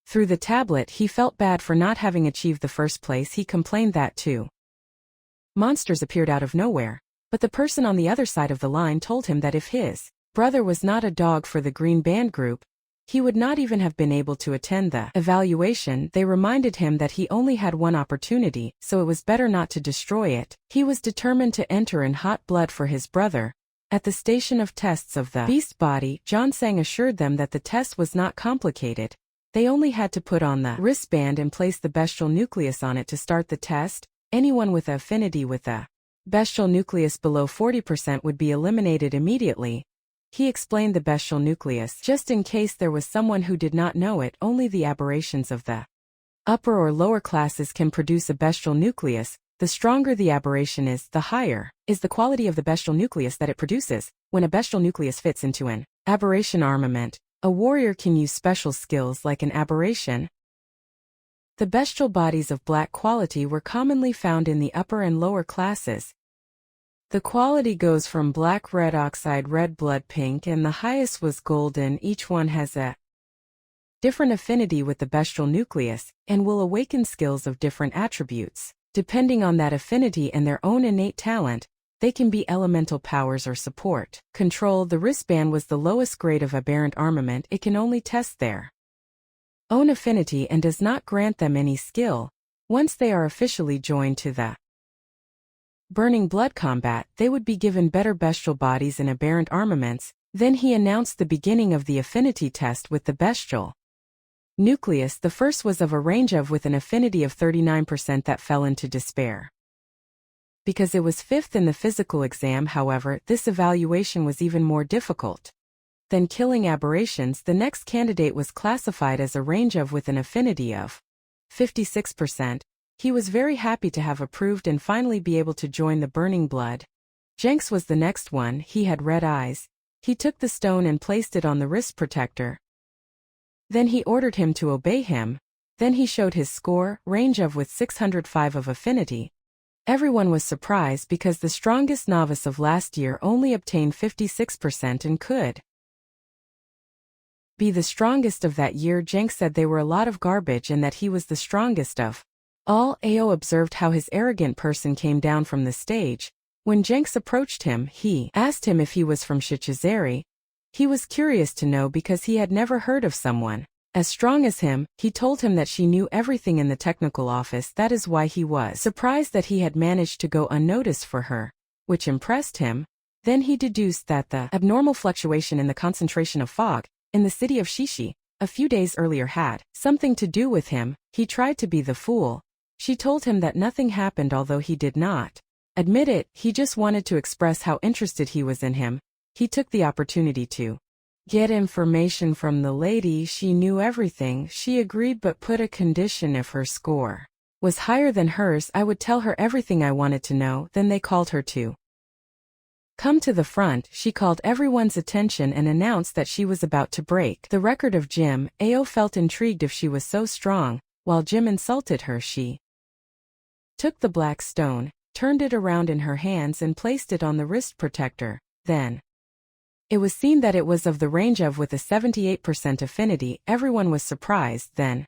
through the tablet. He felt bad for not having achieved the first place. He complained that two monsters appeared out of nowhere, but the person on the other side of the line told him that if his brother was not a dog for the green band group, he would not even have been able to attend the evaluation. They reminded him that he only had one opportunity, so it was better not to destroy it. He was determined to enter in hot blood for his brother. At the station of tests of the beast body, John Sang assured them that the test was not complicated. They only had to put on the wristband and place the bestial nucleus on it to start the test. Anyone with an affinity with the bestial nucleus below 40% would be eliminated immediately. He explained the bestial nucleus just in case there was someone who did not know it. Only the aberrations of the upper or lower classes can produce a bestial nucleus. The stronger the aberration is, the higher is the quality of the bestial nucleus that it produces. When a bestial nucleus fits into an aberration armament, a warrior can use special skills like an aberration. The bestial bodies of black quality were commonly found in the upper and lower classes. The quality goes from black, red oxide, red blood, pink, and the highest was golden. Each one has a different affinity with the bestial nucleus, and will awaken skills of different attributes, depending on that affinity and their own innate talent. They can be elemental powers or support. Control. The wristband was the lowest grade of aberrant armament. It can only test their own affinity and does not grant them any skill. Once they are officially joined to the Burning Blood combat, they would be given better bestial bodies and aberrant armaments. Then he announced the beginning of the affinity test with the bestial nucleus. The first was of a range of with an affinity of 39% that fell into despair. Because it was fifth in the physical exam, however, this evaluation was even more difficult than killing aberrations. The next candidate was classified as a range of with an affinity of 56%. He was very happy to have approved and finally be able to join the Burning Blood. Jenks was the next one. He had red eyes. He took the stone and placed it on the wrist protector. Then he ordered him to obey him. Then he showed his score, range of with 605 of affinity. Everyone was surprised because the strongest novice of last year only obtained 56% and could be the strongest of that year. Jenks said they were a lot of garbage and that he was the strongest of all. Ao observed how his arrogant person came down from the stage. When Jenks approached him, he asked him if he was from Shichizeri. He was curious to know because he had never heard of someone as strong as him. He told him that she knew everything in the technical office. That is why he was surprised that he had managed to go unnoticed for her, which impressed him. Then he deduced that the abnormal fluctuation in the concentration of fog in the city of Shishi a few days earlier had something to do with him. He tried to be the fool. She told him that nothing happened, although he did not admit it. He just wanted to express how interested he was in him. He took the opportunity to get information from the lady. She knew everything. She agreed but put a condition: if her score was higher than hers, I would tell her everything I wanted to know. Then they called her to come to the front. She called everyone's attention and announced that she was about to break the record of Jim. Ao felt intrigued if she was so strong. While Jim insulted her, she took the black stone, turned it around in her hands and placed it on the wrist protector. Then it was seen that it was of the range of with a 78% affinity. Everyone was surprised. Then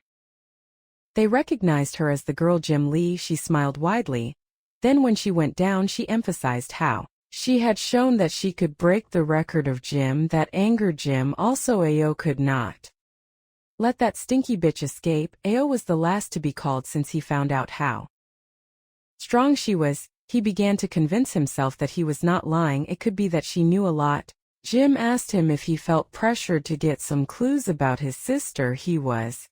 they recognized her as the girl Jim Lee. She smiled widely. Then when she went down, she emphasized how she had shown that she could break the record of Jim. That angered Jim. Also, Ao could not let that stinky bitch escape. Ao was the last to be called since he found out how strong she was. He began to convince himself that he was not lying. It could be that she knew a lot. Jim asked him if he felt pressured to get some clues about his sister. He was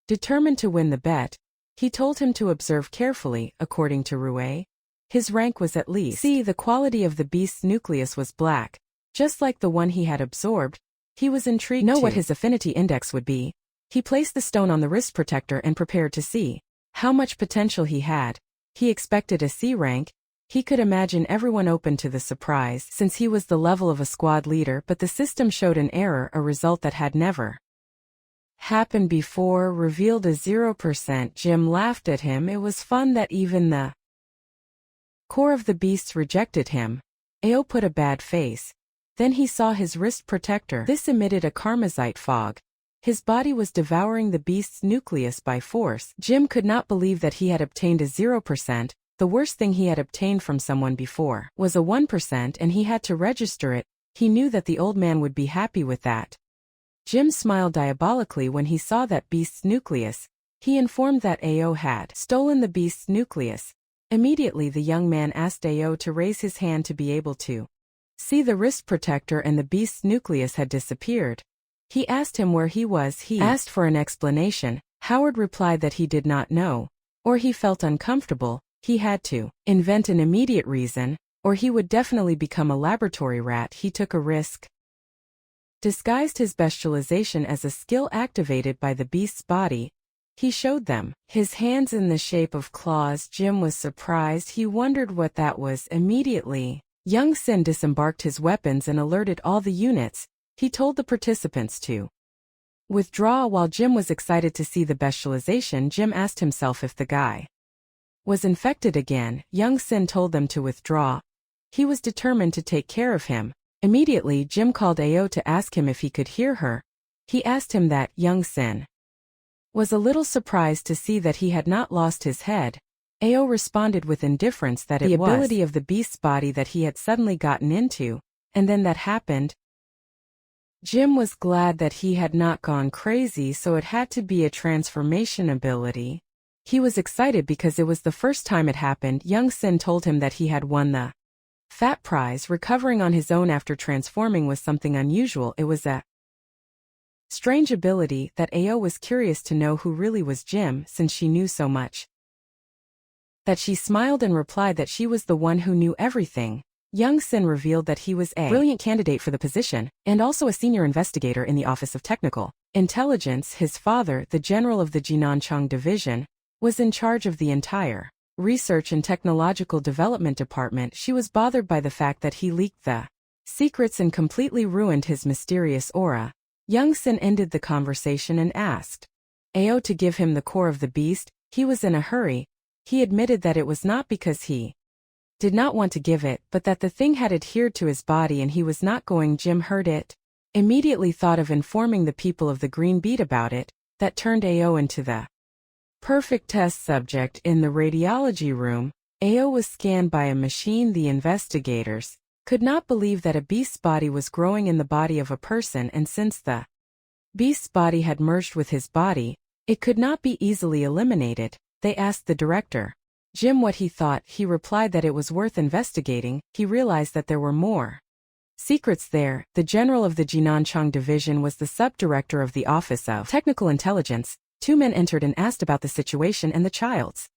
determined to win the bet. He told him to observe carefully. According to Rue, his rank was at least C. The quality of the beast's nucleus was black, just like the one he had absorbed. He was intrigued to know what his affinity index would be. He placed the stone on the wrist protector and prepared to see how much potential he had. He expected a C rank. He could imagine everyone open to the surprise since he was the level of a squad leader, but the system showed an error, a result that had never happened before, revealed a 0%. Jim laughed at him. It was fun that even the core of the beasts rejected him. Ao put a bad face. Then he saw his wrist protector. This emitted a karmazite fog. His body was devouring the beast's nucleus by force. Jim could not believe that he had obtained a 0%. The worst thing he had obtained from someone before was a 1%, and he had to register it. He knew that the old man would be happy with that. Jim smiled diabolically when he saw that beast's nucleus. He informed that Ao had stolen the beast's nucleus. Immediately the young man asked Ao to raise his hand to be able to see the wrist protector, and the beast's nucleus had disappeared. He asked him where he was. He asked for an explanation. Howard replied that he did not know, or he felt uncomfortable. He had to invent an immediate reason, or he would definitely become a laboratory rat. He took a risk, disguised his bestialization as a skill activated by the beast's body. He showed them his hands in the shape of claws. Jim was surprised. He wondered what that was. Immediately, Young Sin disembarked his weapons and alerted all the units. He told the participants to withdraw. While Jim was excited to see the bestialization, Jim asked himself if the guy was infected again. Young Sin told them to withdraw. He was determined to take care of him. Immediately, Jim called Ao to ask him if he could hear her. He asked him that. Young Sin was a little surprised to see that he had not lost his head. Ao responded with indifference that it was the ability of the beast's body that he had suddenly gotten into, and then that happened. Jim was glad that he had not gone crazy, so it had to be a transformation ability. He was excited because it was the first time it happened. Young Sin told him that he had won the fat prize. Recovering on his own after transforming was something unusual. It was a strange ability that Ao was curious to know who really was Jim, since she knew so much. That she smiled and replied that she was the one who knew everything. Young Sin revealed that he was a brilliant candidate for the position, and also a senior investigator in the Office of Technical Intelligence. His father, the general of the Jinancheng Division, was in charge of the entire Research and Technological Development Department. She was bothered by the fact that he leaked the secrets and completely ruined his mysterious aura. Young Sin ended the conversation and asked Ao to give him the core of the beast. He was in a hurry. He admitted that it was not because he did not want to give it, but that the thing had adhered to his body and he was not going. Jim heard it, immediately thought of informing the people of the Green Beat about it. That turned Ao into the perfect test subject. In the radiology room, Ao was scanned by a machine. The investigators could not believe that a beast's body was growing in the body of a person, and since the beast's body had merged with his body, it could not be easily eliminated. They asked the director Jim what he thought. He replied that it was worth investigating. He realized that there were more secrets there. The general of the Jinancheng Division was the sub-director of the Office of Technical Intelligence. Two men entered and asked about the situation and the child's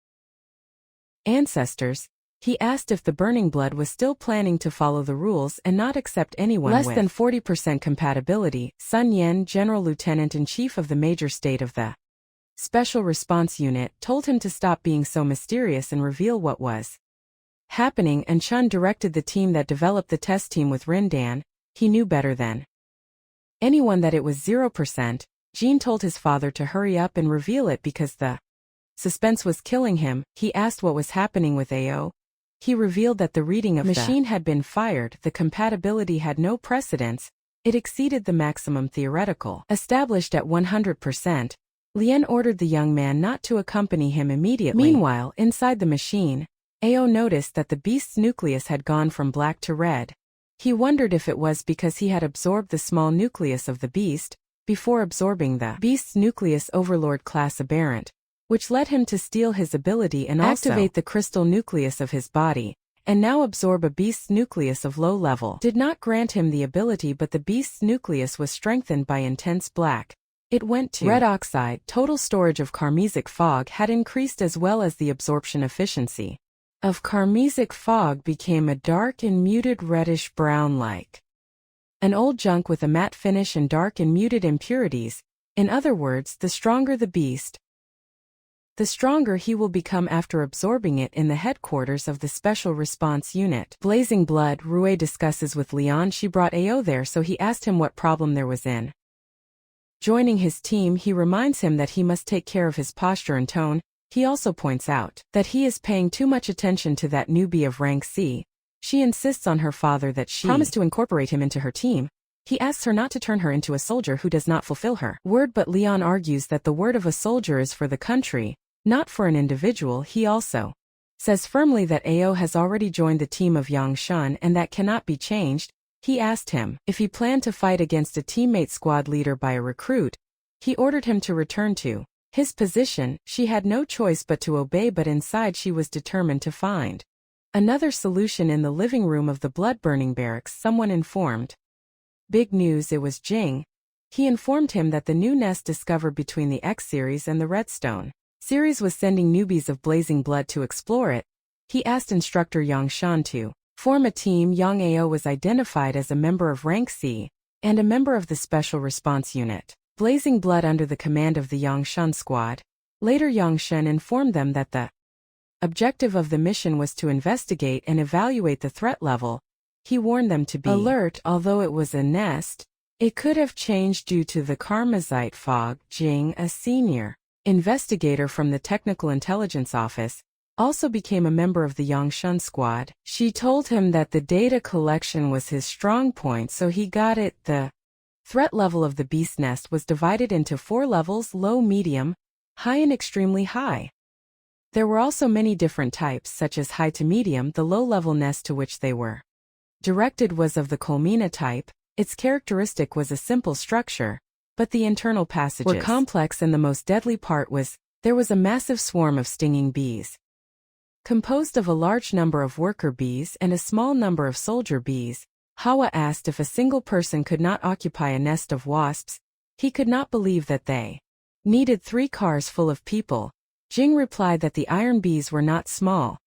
ancestors. He asked if the Burning Blood was still planning to follow the rules and not accept anyone less than 40% compatibility. Sun Yen, General Lieutenant-in-Chief of the Major State of the Special Response Unit, told him to stop being so mysterious and reveal what was happening, and Chun directed the team that developed the test team with Rindan. He knew better than anyone that it was 0%. Jean told his father to hurry up and reveal it because the suspense was killing him. He asked what was happening with Ao. He revealed that the reading of the machine had been fired. The compatibility had no precedence. It exceeded the maximum theoretical established at 100%. Lien ordered the young man not to accompany him immediately. Meanwhile, inside the machine, Ao noticed that the beast's nucleus had gone from black to red. He wondered if it was because he had absorbed the small nucleus of the beast before absorbing the beast's nucleus overlord class aberrant, which led him to steal his ability and activate the crystal nucleus of his body, and now absorb a beast's nucleus of low level. Did not grant him the ability, but the beast's nucleus was strengthened by intense black. It went to red oxide. Total storage of Karmesic fog had increased, as well as the absorption efficiency of Karmesic fog became a dark and muted reddish-brown, like an old junk with a matte finish and dark and muted impurities. In other words, the stronger the beast, the stronger he will become after absorbing it in the headquarters of the Special Response Unit. Blazing Blood, Rue discusses with Leon. She brought Ao there, so he asked him what problem there was in joining his team. He reminds him that he must take care of his posture and tone. He also points out that he is paying too much attention to that newbie of rank C. She insists on her father that she promised to incorporate him into her team. He asks her not to turn her into a soldier who does not fulfill her word, but Leon argues that the word of a soldier is for the country, not for an individual. He also says firmly that Ao has already joined the team of Yang Shun and that cannot be changed. He asked him if he planned to fight against a teammate squad leader by a recruit. He ordered him to return to his position. She had no choice but to obey, but inside she was determined to find another solution. In the living room of the blood-burning barracks, someone informed big news. It was Jing. He informed him that the new nest discovered between the X series and the Redstone series was sending newbies of Blazing Blood to explore it. He asked instructor Yang Shan to form a team. Yang Ao was identified as a member of rank C and a member of the Special Response Unit, Blazing Blood, under the command of the Yang Shan squad. Later, Yang Shan informed them that the objective of the mission was to investigate and evaluate the threat level. He warned them to be alert. Although it was a nest, it could have changed due to the Karmazite fog. Jing, a senior investigator from the Technical Intelligence Office, also became a member of the Yang Shun squad. She told him that the data collection was his strong point, so he got it. The threat level of the beast nest was divided into 4 levels: low, medium, high, and extremely high. There were also many different types such as high to medium. The low-level nest to which they were directed was of the colmena type. Its characteristic was a simple structure, but the internal passages were complex, and the most deadly part was, there was a massive swarm of stinging bees. Composed of a large number of worker bees and a small number of soldier bees, Hawa asked if a single person could not occupy a nest of wasps. He could not believe that they needed 3 cars full of people. Jing replied that the iron bees were not small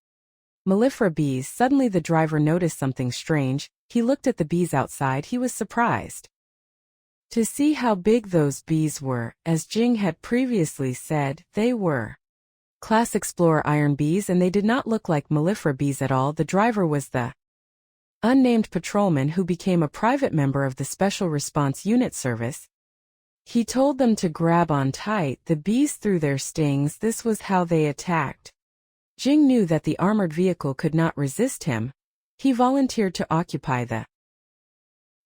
mellifera bees. Suddenly the driver noticed something strange. He looked at the bees outside. He was surprised to see how big those bees were. As Jing had previously said, they were Class Explorer iron bees, and they did not look like mellifera bees at all. The driver was the unnamed patrolman who became a private member of the Special Response Unit Service. He told them to grab on tight. The bees threw their stings. This was how they attacked. Jing knew that the armored vehicle could not resist him. He volunteered to occupy the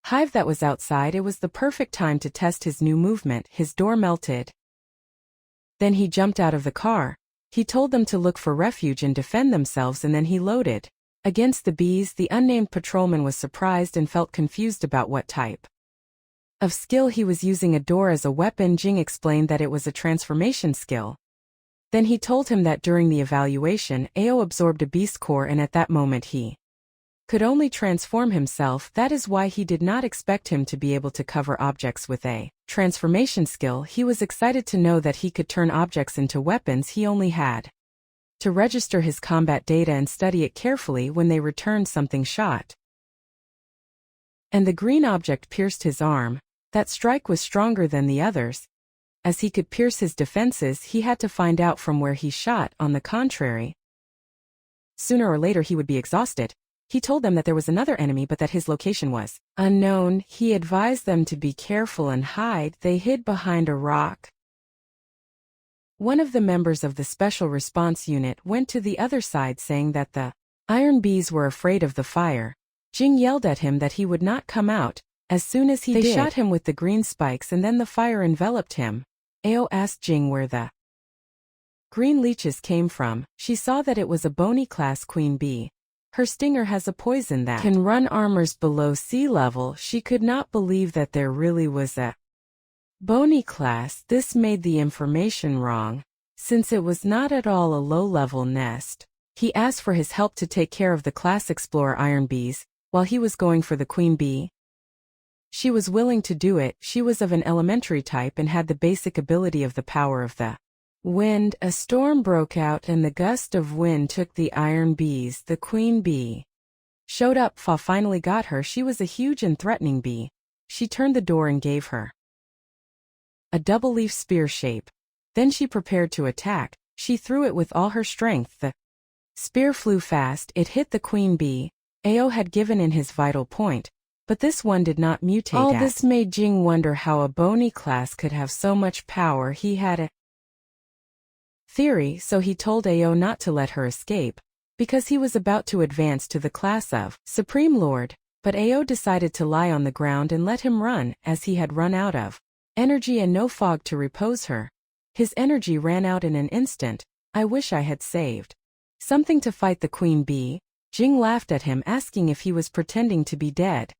hive that was outside. It was the perfect time to test his new movement. His door melted. Then he jumped out of the car. He told them to look for refuge and defend themselves, and then he loaded against the bees. The unnamed patrolman was surprised and felt confused about what type of skill he was using. A door as a weapon. Jing explained that it was a transformation skill. Then he told him that during the evaluation, Ao absorbed a beast core, and at that moment he could only transform himself. That is why he did not expect him to be able to cover objects with a transformation skill. He was excited to know that he could turn objects into weapons. He only had to register his combat data and study it carefully. When they returned, something shot, and the green object pierced his arm. That strike was stronger than the others. As he could pierce his defenses, he had to find out from where he shot. On the contrary, sooner or later he would be exhausted. He told them that there was another enemy, but that his location was unknown. He advised them to be careful and hide. They hid behind a rock. One of the members of the Special Response Unit went to the other side, saying that the iron bees were afraid of the fire. Jing yelled at him that he would not come out. As soon as he did, they shot him with the green spikes, and then the fire enveloped him. Ao asked Jing where the green leeches came from. She saw that it was a bony class queen bee. Her stinger has a poison that can run armors below sea level. She could not believe that there really was a bony class. This made the information wrong, since it was not at all a low-level nest. He asked for his help to take care of the Class Explorer iron bees, while he was going for the queen bee. She was willing to do it. She was of an elementary type and had the basic ability of the power of the wind. A storm broke out, and the gust of wind took the iron bees. The queen bee showed up. Fa finally got her. She was a huge and threatening bee. She turned the door and gave her a double-leaf spear shape. Then she prepared to attack. She threw it with all her strength. The spear flew fast. It hit the queen bee. Ao had given in his vital point, but this one did not mutate. All this made Jing wonder how a bony class could have so much power. He had a theory, so he told Ao not to let her escape, because he was about to advance to the class of Supreme Lord. But Ao decided to lie on the ground and let him run, as he had run out of energy and no fog to repose her. His energy ran out in an instant. I wish I had saved something to fight the queen bee. Jing laughed at him, asking if he was pretending to be dead.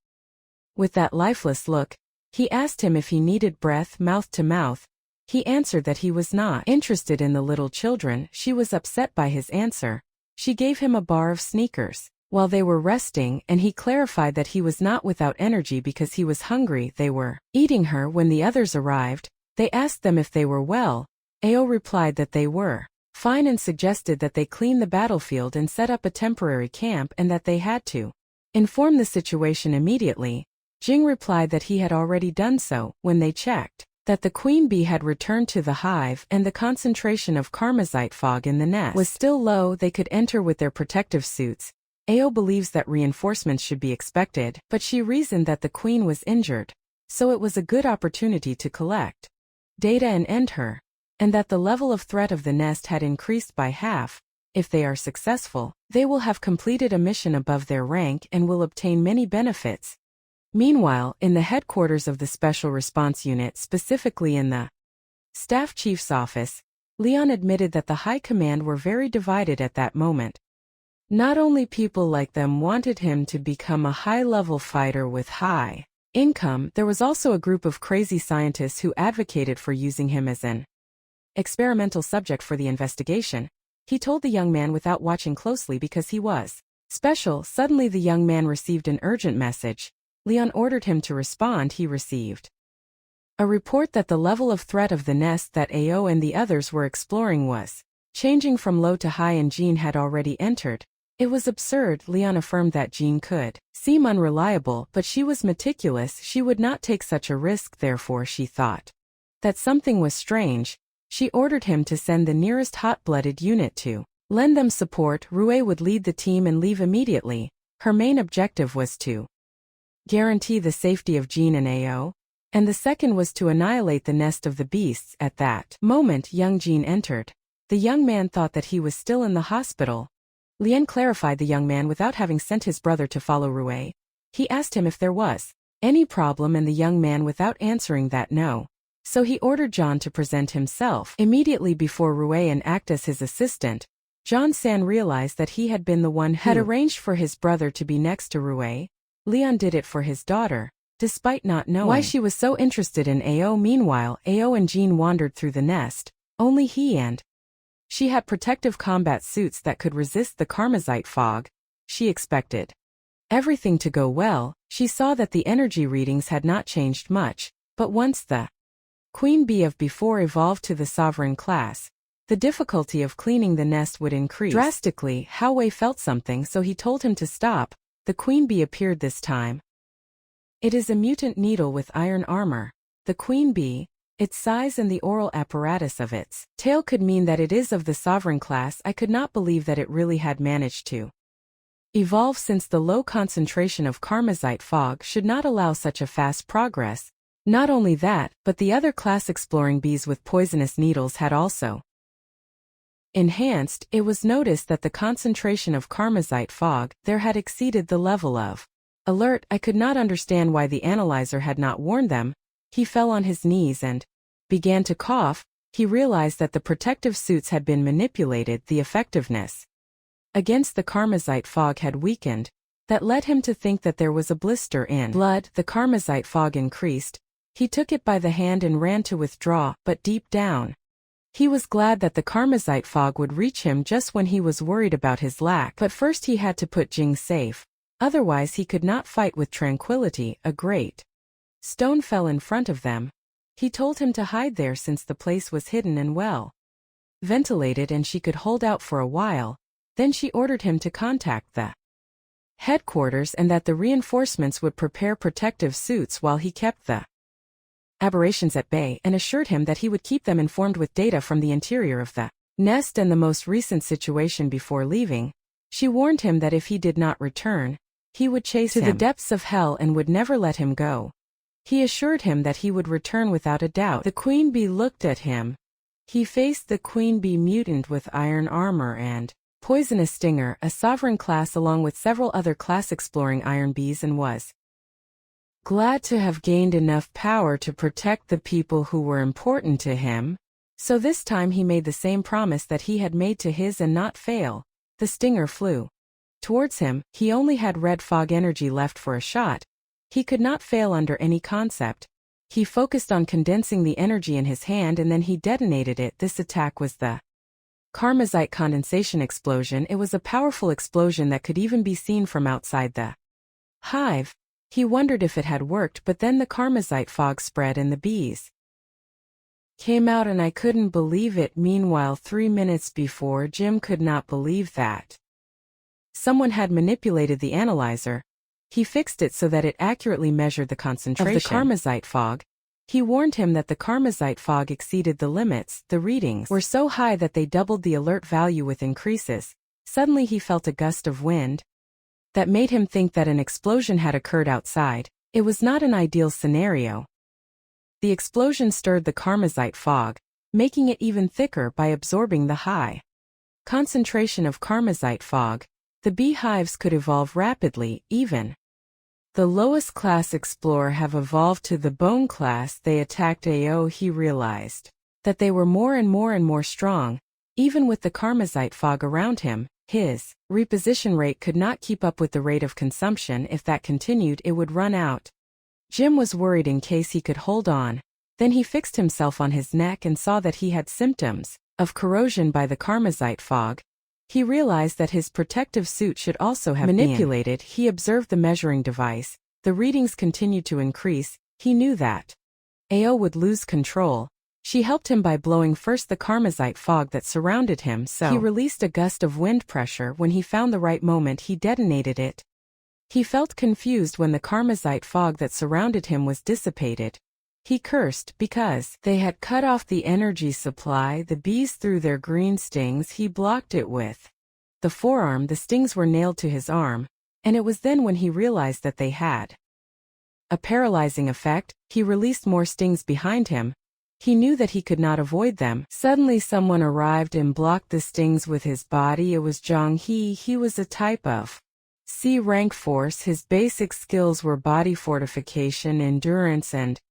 With that lifeless look, he asked him if he needed breath mouth to mouth. He answered that he was not interested in the little children. She was upset by his answer. She gave him a bar of sneakers while they were resting, and he clarified that he was not without energy because he was hungry. They were eating her. When the others arrived, they asked them if they were well. Ao replied that they were fine and suggested that they clean the battlefield and set up a temporary camp, and that they had to inform the situation immediately. Jing replied that he had already done so. When they checked that the queen bee had returned to the hive and the concentration of karmazite fog in the nest was still low, they could enter with their protective suits. Ao believes that reinforcements should be expected, but she reasoned that the queen was injured, so it was a good opportunity to collect data and end her, and that the level of threat of the nest had increased by half. If they are successful, they will have completed a mission above their rank and will obtain many benefits. Meanwhile, in the headquarters of the Special Response Unit, specifically in the Staff Chief's office, Leon admitted that the high command were very divided at that moment. Not only people like them wanted him to become a high-level fighter with high income, there was also a group of crazy scientists who advocated for using him as an experimental subject for the investigation. He told the young man without watching closely because he was special. Suddenly the young man received an urgent message. Leon ordered him to respond. He received a report that the level of threat of the nest that Ao and the others were exploring was changing from low to high, and Jean had already entered. It was absurd. Leon affirmed that Jean could seem unreliable, but she was meticulous. She would not take such a risk. Therefore she thought that something was strange. She ordered him to send the nearest hot-blooded unit to lend them support. Rue would lead the team and leave immediately. Her main objective was to guarantee the safety of Jean and Ao, and the second was to annihilate the nest of the beasts. At that moment young Jean entered. The young man thought that he was still in the hospital. Lien clarified the young man without having sent his brother to follow Rue. He asked him if there was any problem, and the young man without answering that no. So he ordered John to present himself immediately before Rue and act as his assistant. John-san realized that he had been the one who had arranged for his brother to be next to Rue. Leon did it for his daughter, despite not knowing why she was so interested in Ao. Meanwhile, Ao and Jean wandered through the nest. Only he and she had protective combat suits that could resist the Karmazite fog. She expected everything to go well. She saw that the energy readings had not changed much, but once the Queen Bee of before evolved to the sovereign class, the difficulty of cleaning the nest would increase drastically. Howe felt something, so he told him to stop. The Queen Bee appeared this time. It is a mutant needle with iron armor. The Queen Bee, its size and the oral apparatus of its tail could mean that it is of the sovereign class. I could not believe that it really had managed to evolve, since the low concentration of Karmazite fog should not allow such a fast progress. Not only that, but the other class exploring bees with poisonous needles had also enhanced. It was noticed that the concentration of Karmazite fog there had exceeded the level of alert. I could not understand why the analyzer had not warned them. He fell on his knees and began to cough. He realized that the protective suits had been manipulated. The effectiveness against the Karmazite fog had weakened. That led him to think that there was a blister in blood. The Karmazite fog increased. He took it by the hand and ran to withdraw, but deep down, he was glad that the Karmazite fog would reach him just when he was worried about his lack. But first he had to put Jing safe. Otherwise he could not fight with tranquility. A great stone fell in front of them. He told him to hide there since the place was hidden and well ventilated and she could hold out for a while. Then she ordered him to contact the headquarters and that the reinforcements would prepare protective suits while he kept the aberrations at bay, and assured him that he would keep them informed with data from the interior of the nest and the most recent situation before leaving. She warned him that if he did not return, he would chase him to the depths of hell and would never let him go. He assured him that he would return without a doubt. The Queen Bee looked at him. He faced the Queen Bee mutant with iron armor and poisonous stinger, a sovereign class along with several other class exploring iron bees, and was glad to have gained enough power to protect the people who were important to him. So this time he made the same promise that he had made to his and not fail. The stinger flew towards him. He only had red fog energy left for a shot. He could not fail under any concept. He focused on condensing the energy in his hand and then he detonated it. This attack was the Karmazite condensation explosion. It was a powerful explosion that could even be seen from outside the hive. He wondered if it had worked, but then the Karmazite fog spread and the bees came out and I couldn't believe it. Meanwhile, 3 minutes before, Jim could not believe that someone had manipulated the analyzer. He fixed it so that it accurately measured the concentration of the Karmazite fog. He warned him that the Karmazite fog exceeded the limits. The readings were so high that they doubled the alert value with increases. Suddenly he felt a gust of wind that made him think that an explosion had occurred outside. It was not an ideal scenario. The explosion stirred the Karmazite fog, making it even thicker by absorbing the high concentration of Karmazite fog. The beehives could evolve rapidly. Even the lowest class explorer have evolved to the bone class. They attacked Ao. He realized that they were more and more strong. Even with the Karmazite fog around him, his reposition rate could not keep up with the rate of consumption. If that continued, it would run out. Jim was worried in case he could hold on. Then he fixed himself on his neck and saw that he had symptoms of corrosion by the Karmazite fog. He realized that his protective suit should also have manipulated. He observed the measuring device. The readings continued to increase. He knew that Ao would lose control. She helped him by blowing first the Karmazite fog that surrounded him, so he released a gust of wind pressure. When he found the right moment, he detonated it. He felt confused when the Karmazite fog that surrounded him was dissipated. He cursed because they had cut off the energy supply. The bees threw their green stings. He blocked it with the forearm. The stings were nailed to his arm, and it was then when he realized that they had a paralyzing effect. He released more stings behind him. He knew that he could not avoid them. Suddenly someone arrived and blocked the stings with his body. It was Zhang He. He was a type of C-rank force. His basic skills were body fortification, endurance, and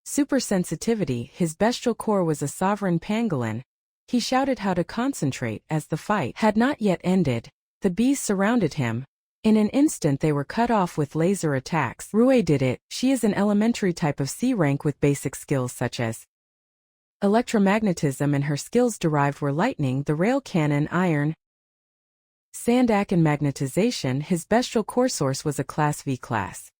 supersensitivity. His bestial core was a sovereign pangolin. He shouted how to concentrate as the fight had not yet ended. The bees surrounded him. In an instant they were cut off with laser attacks. Rue did it. She is an elementary type of C-rank with basic skills such as electromagnetism, and her skills derived were lightning, the rail cannon, iron, sandak, and magnetization. His bestial core source was a Class V class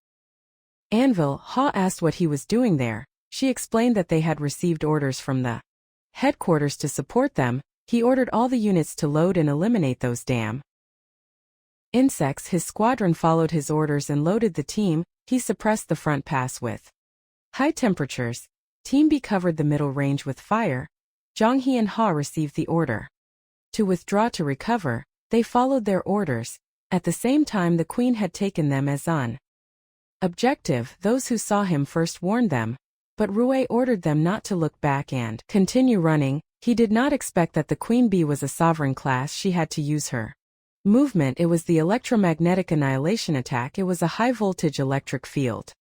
anvil. Ha asked what he was doing there. She explained that they had received orders from the headquarters to support them. He ordered all the units to load and eliminate those damn insects. His squadron followed his orders and loaded the team. He suppressed the front pass with high temperatures. Team B covered the middle range with fire. Zhang He and Ha received the order to withdraw to recover. They followed their orders. At the same time, the Queen had taken them as an objective. Those who saw him first warned them, but Rue ordered them not to look back and continue running. He did not expect that the Queen Bee was a sovereign class. She had to use her movement. It was the electromagnetic annihilation attack. It was a high-voltage electric field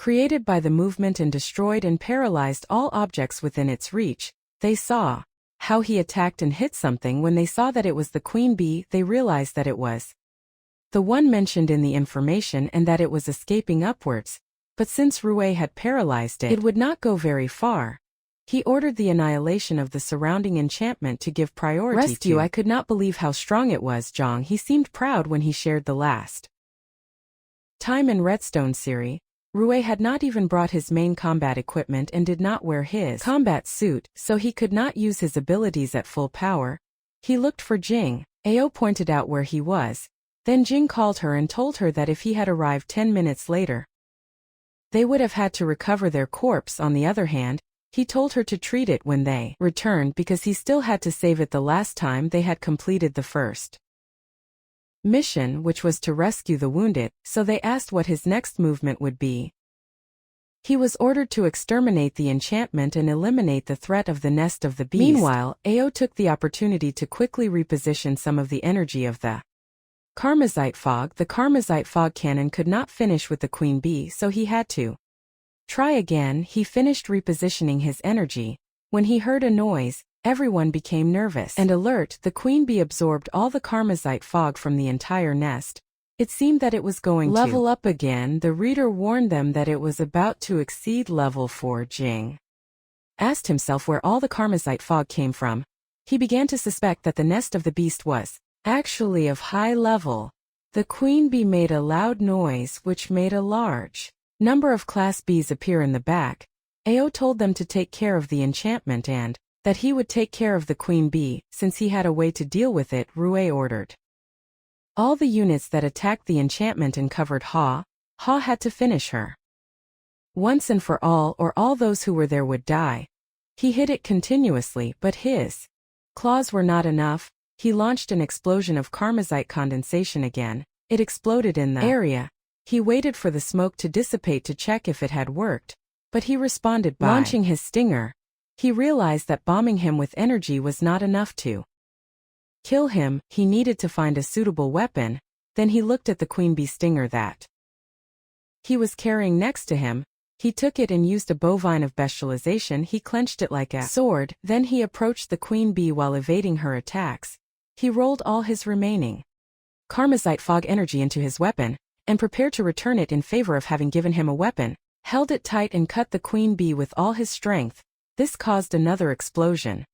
created by the movement and destroyed and paralyzed all objects within its reach. They saw how he attacked and hit something. When they saw that it was the Queen Bee, they realized that it was the one mentioned in the information and that it was escaping upwards. But since Rue had paralyzed it, it would not go very far. He ordered the annihilation of the surrounding enchantment to give priority to. I could not believe how strong it was. Zhang He seemed proud when he shared the last time in Redstone series. Rue had not even brought his main combat equipment and did not wear his combat suit, so he could not use his abilities at full power. He looked for Jing. Ao pointed out where he was. Then Jing called her and told her that if he had arrived 10 minutes later, they would have had to recover their corpse. On the other hand, he told her to treat it when they returned because he still had to save it the last time they had completed the first mission, which was to rescue the wounded, so they asked what his next movement would be. He was ordered to exterminate the enchantment and eliminate the threat of the nest of the beast. Meanwhile, Ao took the opportunity to quickly reposition some of the energy of the Karmazite fog. The Karmazite fog cannon could not finish with the Queen Bee, so he had to try again. He finished repositioning his energy. When he heard a noise, everyone became nervous and alert. The Queen Bee absorbed all the Karmazite fog from the entire nest. It seemed that it was going to level up again. The reader warned them that it was about to exceed level 4. Jing asked himself where all the Karmazite fog came from. He began to suspect that the nest of the beast was actually of high level. The Queen Bee made a loud noise which made a large number of Class Bs appear in the back. Ao told them to take care of the enchantment and that he would take care of the Queen Bee, since he had a way to deal with it. Rue ordered all the units that attacked the enchantment and covered Ha. Ha had to finish her once and for all, or all those who were there would die. He hit it continuously, but his claws were not enough. He launched an explosion of Karmazite condensation again. It exploded in the area. He waited for the smoke to dissipate to check if it had worked, but he responded by launching his stinger. He realized that bombing him with energy was not enough to kill him. He needed to find a suitable weapon. Then he looked at the Queen Bee stinger that he was carrying next to him. He took it and used a bovine of bestialization. He clenched it like a sword, then he approached the queen bee while evading her attacks. He rolled all his remaining Karmazite fog energy into his weapon, and prepared to return it in favor of having given him a weapon, held it tight and cut the queen bee with all his strength. This caused another explosion.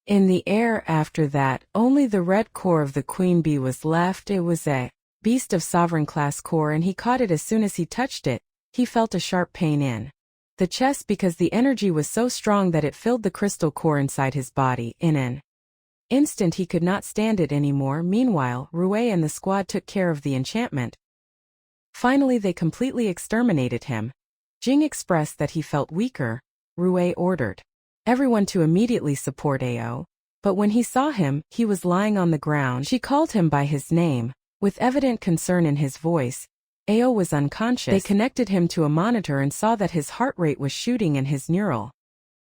In the air after that, only the red core of the queen bee was left. It was a beast of sovereign class core and he caught it as soon as he touched it. He felt a sharp pain in the chest because the energy was so strong that it filled the crystal core inside his body. In an instant he could not stand it anymore. Meanwhile, Rue and the squad took care of the enchantment. Finally they completely exterminated him. Jing expressed that he felt weaker. Rue ordered everyone to immediately support Ao. But when he saw him, he was lying on the ground. She called him by his name, with evident concern in his voice. Ao was unconscious. They connected him to a monitor and saw that his heart rate was shooting and his neural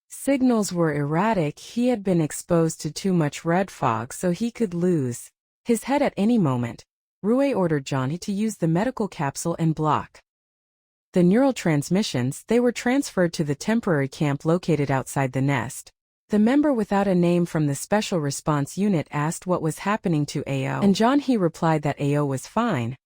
signals were erratic. He had been exposed to too much red fog so he could lose his head at any moment. Rue ordered Johnny to use the medical capsule and block the neural transmissions. They were transferred to the temporary camp located outside the nest. The member without a name from the Special Response Unit asked what was happening to Ao, and John He replied that Ao was fine.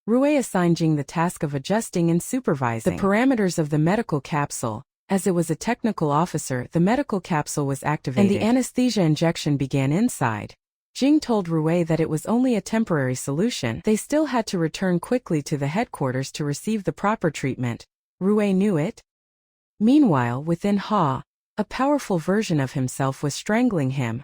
Rue assigned Jing the task of adjusting and supervising the parameters of the medical capsule. As it was a technical officer, the medical capsule was activated, and the anesthesia injection began inside. Jing told Rue that it was only a temporary solution. They still had to return quickly to the headquarters to receive the proper treatment. Rue knew it. Meanwhile, within Ha, a powerful version of himself was strangling him.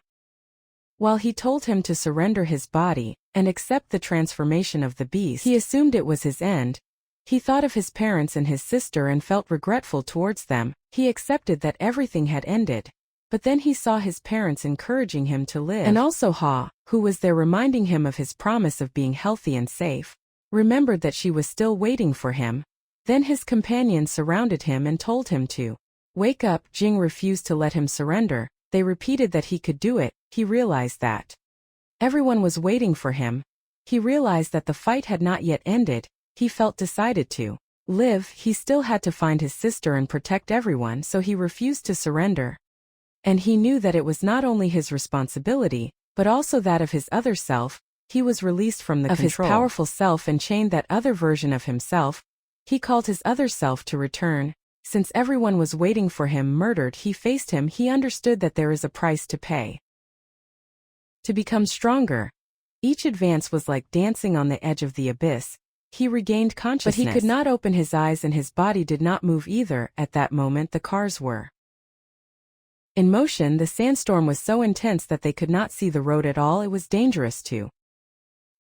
While he told him to surrender his body and accept the transformation of the beast, he assumed it was his end. He thought of his parents and his sister and felt regretful towards them. He accepted that everything had ended. But then he saw his parents encouraging him to live, and also Ha, who was there reminding him of his promise of being healthy and safe, remembered that she was still waiting for him. Then his companions surrounded him and told him to wake up. Jing refused to let him surrender. They repeated that he could do it. He realized that everyone was waiting for him. He realized that the fight had not yet ended. He felt decided to live. He still had to find his sister and protect everyone, so he refused to surrender. And he knew that it was not only his responsibility, but also that of his other self. He was released from the control of his powerful self and chained that other version of himself. He called his other self to return. Since everyone was waiting for him murdered, he faced him. He understood that there is a price to pay to become stronger. Each advance was like dancing on the edge of the abyss. He regained consciousness, but he could not open his eyes and his body did not move either. At that moment the cars were in motion. The sandstorm was so intense that they could not see the road at all. It was dangerous to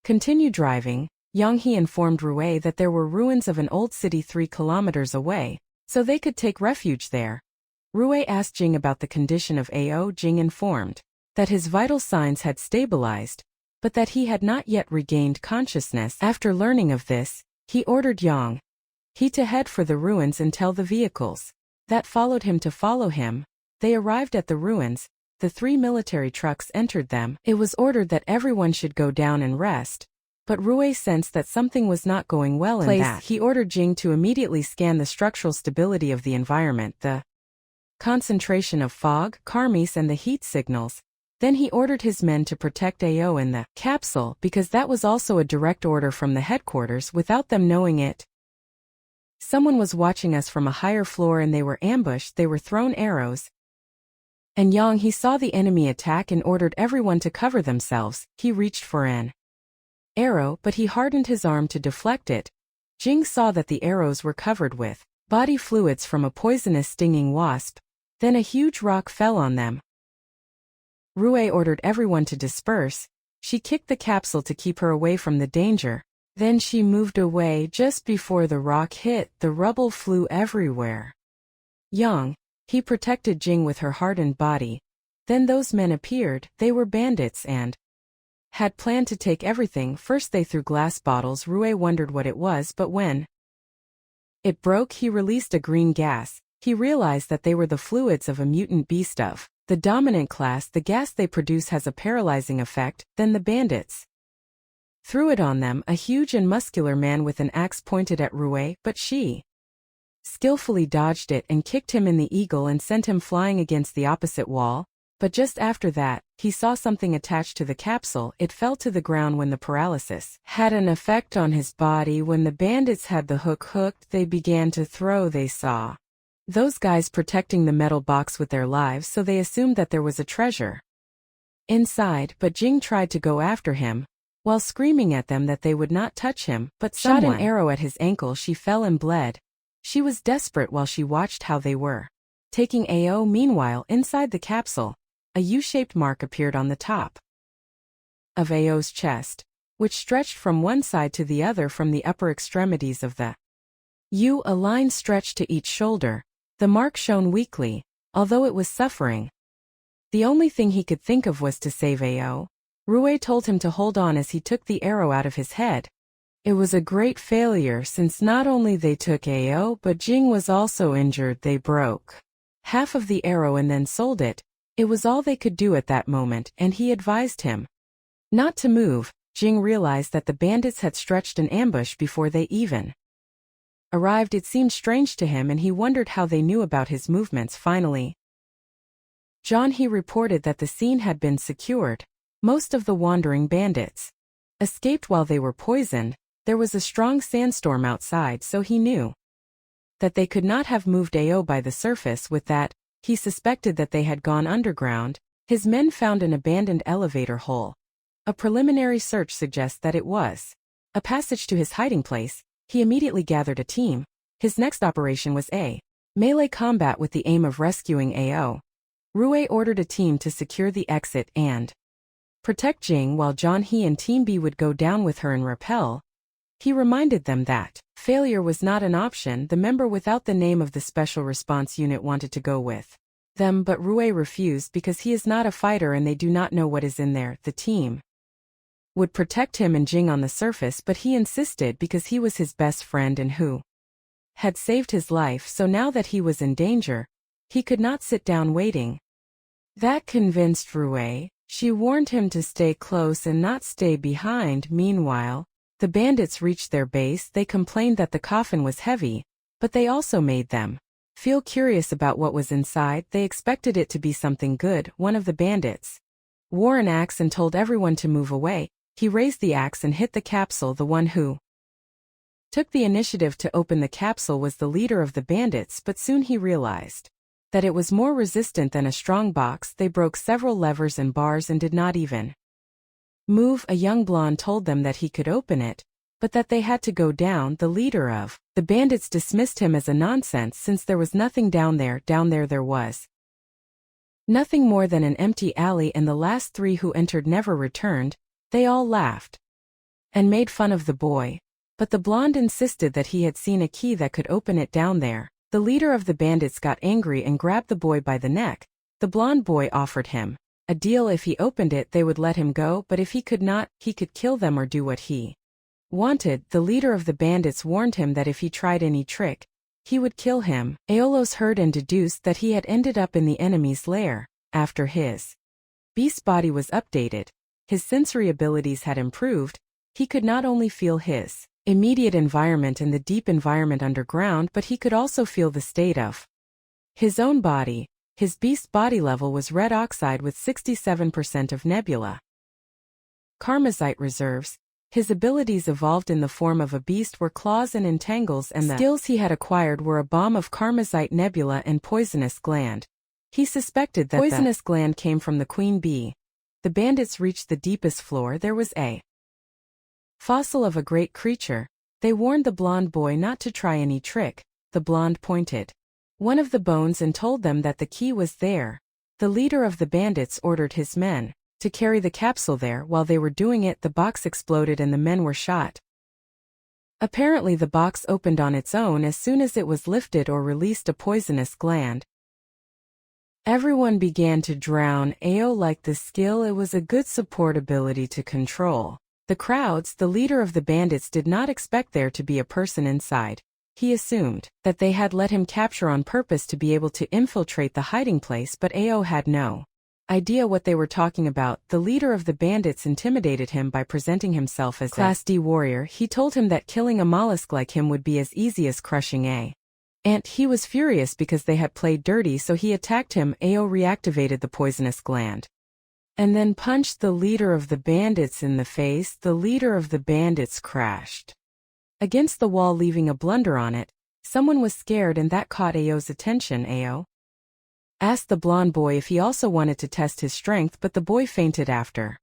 continue driving. Yang He informed Rue that there were ruins of an old city 3 kilometers away, so they could take refuge there. Rue asked Jing about the condition of Ao. Jing informed that his vital signs had stabilized, but that he had not yet regained consciousness. After learning of this, he ordered Yang He to head for the ruins and tell the vehicles that followed him to follow him. They arrived at the ruins. The 3 military trucks entered them. It was ordered that everyone should go down and rest. But Rue sensed that something was not going well in that. He ordered Jing to immediately scan the structural stability of the environment, the concentration of fog, karmis and the heat signals. Then he ordered his men to protect Ao in the capsule because that was also a direct order from the headquarters without them knowing it. Someone was watching us from a higher floor and they were ambushed. They were thrown arrows. And Yang He saw the enemy attack and ordered everyone to cover themselves. He reached for an arrow, but he hardened his arm to deflect it. Jing saw that the arrows were covered with body fluids from a poisonous stinging wasp. Then a huge rock fell on them. Rue ordered everyone to disperse. She kicked the capsule to keep her away from the danger. Then she moved away just before the rock hit. The rubble flew everywhere. Yang He protected Jing with her hardened body. Then those men appeared. They were bandits and had planned to take everything. First they threw glass bottles. Rue wondered what it was, but when it broke he released a green gas. He realized that they were the fluids of a mutant beast of the dominant class. The gas they produce has a paralyzing effect. Then the bandits threw it on them. A huge and muscular man with an axe pointed at Rue, but she skillfully dodged it and kicked him in the eagle and sent him flying against the opposite wall. But just after that, he saw something attached to the capsule. It fell to the ground when the paralysis had an effect on his body. When the bandits had the hook hooked, they began to throw. They saw those guys protecting the metal box with their lives, so they assumed that there was a treasure inside, but Jing tried to go after him, while screaming at them that they would not touch him, but shot an arrow at his ankle. She fell and bled. She was desperate while she watched how they were taking AO. Meanwhile, inside the capsule, a U-shaped mark appeared on the top of AO's chest, which stretched from one side to the other from the upper extremities of the U. A line stretched to each shoulder. The mark shone weakly, although it was suffering. The only thing he could think of was to save AO. Rui told him to hold on as he took the arrow out of his head. It was a great failure since not only they took AO but Jing was also injured. They broke half of the arrow and then sold it. It was all they could do at that moment, and he advised him not to move. Jing realized that the bandits had stretched an ambush before they even arrived. It seemed strange to him and he wondered how they knew about his movements. Finally, he reported that the scene had been secured. Most of the wandering bandits escaped while they were poisoned. There was a strong sandstorm outside, so he knew that they could not have moved AO by the surface. With that, he suspected that they had gone underground. His men found an abandoned elevator hole. A preliminary search suggests that it was a passage to his hiding place. He immediately gathered a team. His next operation was a melee combat with the aim of rescuing AO. Rui ordered a team to secure the exit and protect Jing while He and Team B would go down with her and rappel. He reminded them that failure was not an option. The member without the name of the Special Response Unit wanted to go with them, but Rui refused because he is not a fighter and they do not know what is in there. The team would protect him and Jing on the surface, but he insisted because he was his best friend and who had saved his life, so now that he was in danger, he could not sit down waiting. That convinced Rui. She warned him to stay close and not stay behind. Meanwhile, the bandits reached their base. They complained that the coffin was heavy, but they also made them feel curious about what was inside. They expected it to be something good. One of the bandits wore an axe and told everyone to move away. He raised the axe and hit the capsule. The one who took the initiative to open the capsule was the leader of the bandits, but soon he realized that it was more resistant than a strong box. They broke several levers and bars and did not even move. A young blonde told them that he could open it, but that they had to go down. The leader of the bandits dismissed him as a nonsense since there was nothing down there. Down there was nothing more than an empty alley, and the last three who entered never returned. They all laughed and made fun of the boy, but the blonde insisted that he had seen a key that could open it down there. The leader of the bandits got angry and grabbed the boy by the neck. The blonde boy offered him a deal. If he opened it, they would let him go, but if he could not, he could kill them or do what he wanted. The leader of the bandits warned him that if he tried any trick, he would kill him. Aolos heard and deduced that he had ended up in the enemy's lair. After his beast body was updated, his sensory abilities had improved. He could not only feel his immediate environment and the deep environment underground, but he could also feel the state of his own body. His beast body level was red oxide with 67% of nebula Karmazite reserves. His abilities evolved in the form of a beast were claws and entangles, and the skills he had acquired were a bomb of Karmazite nebula and poisonous gland. He suspected that poisonous gland came from the queen bee. The bandits reached the deepest floor. There was a fossil of a great creature. They warned the blonde boy not to try any trick. The blonde pointed one of the bones and told them that the key was there. The leader of the bandits ordered his men to carry the capsule there. While they were doing it, the box exploded and the men were shot. Apparently the box opened on its own as soon as it was lifted or released a poisonous gland. Everyone began to drown. Ao liked the skill. It was a good support ability to control the crowds. The leader of the bandits did not expect there to be a person inside. He assumed that they had let him capture on purpose to be able to infiltrate the hiding place, but Ao had no idea what they were talking about. The leader of the bandits intimidated him by presenting himself as Class D warrior. He told him that killing a mollusk like him would be as easy as crushing a And he was furious because they had played dirty, so he attacked him. Ao reactivated the poisonous gland and then punched the leader of the bandits in the face. The leader of the bandits crashed against the wall, leaving a blunder on it. Someone was scared, and that caught Ao's attention. Ao asked the blonde boy if he also wanted to test his strength, but the boy fainted after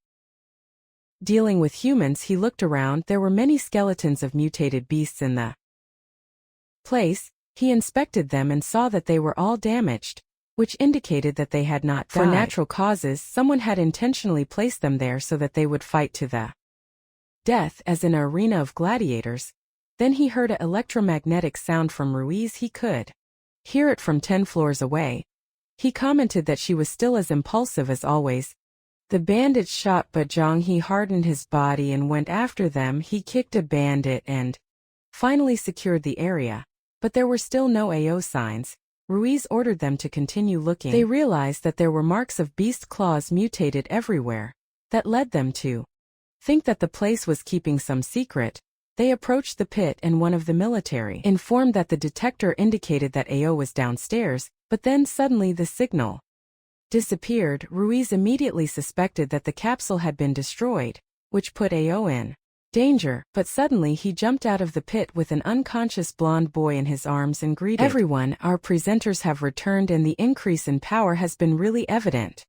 dealing with humans. He looked around. There were many skeletons of mutated beasts in the place. He inspected them and saw that they were all damaged, which indicated that they had not died for natural causes. Someone had intentionally placed them there so that they would fight to the death, as in an arena of gladiators. Then he heard an electromagnetic sound from Ruiz. He could hear it from 10 floors away. He commented that she was still as impulsive as always. The bandits shot, but Zhang He hardened his body and went after them. He kicked a bandit and finally secured the area. But there were still no AO signs. Ruiz ordered them to continue looking. They realized that there were marks of beast claws mutated everywhere. That led them to think that the place was keeping some secret. They approached the pit, and one of the military informed that the detector indicated that AO was downstairs, but then suddenly the signal disappeared. Ruiz immediately suspected that the capsule had been destroyed, which put AO in danger, but suddenly he jumped out of the pit with an unconscious blonde boy in his arms and greeted everyone. Our presenters have returned, and the increase in power has been really evident.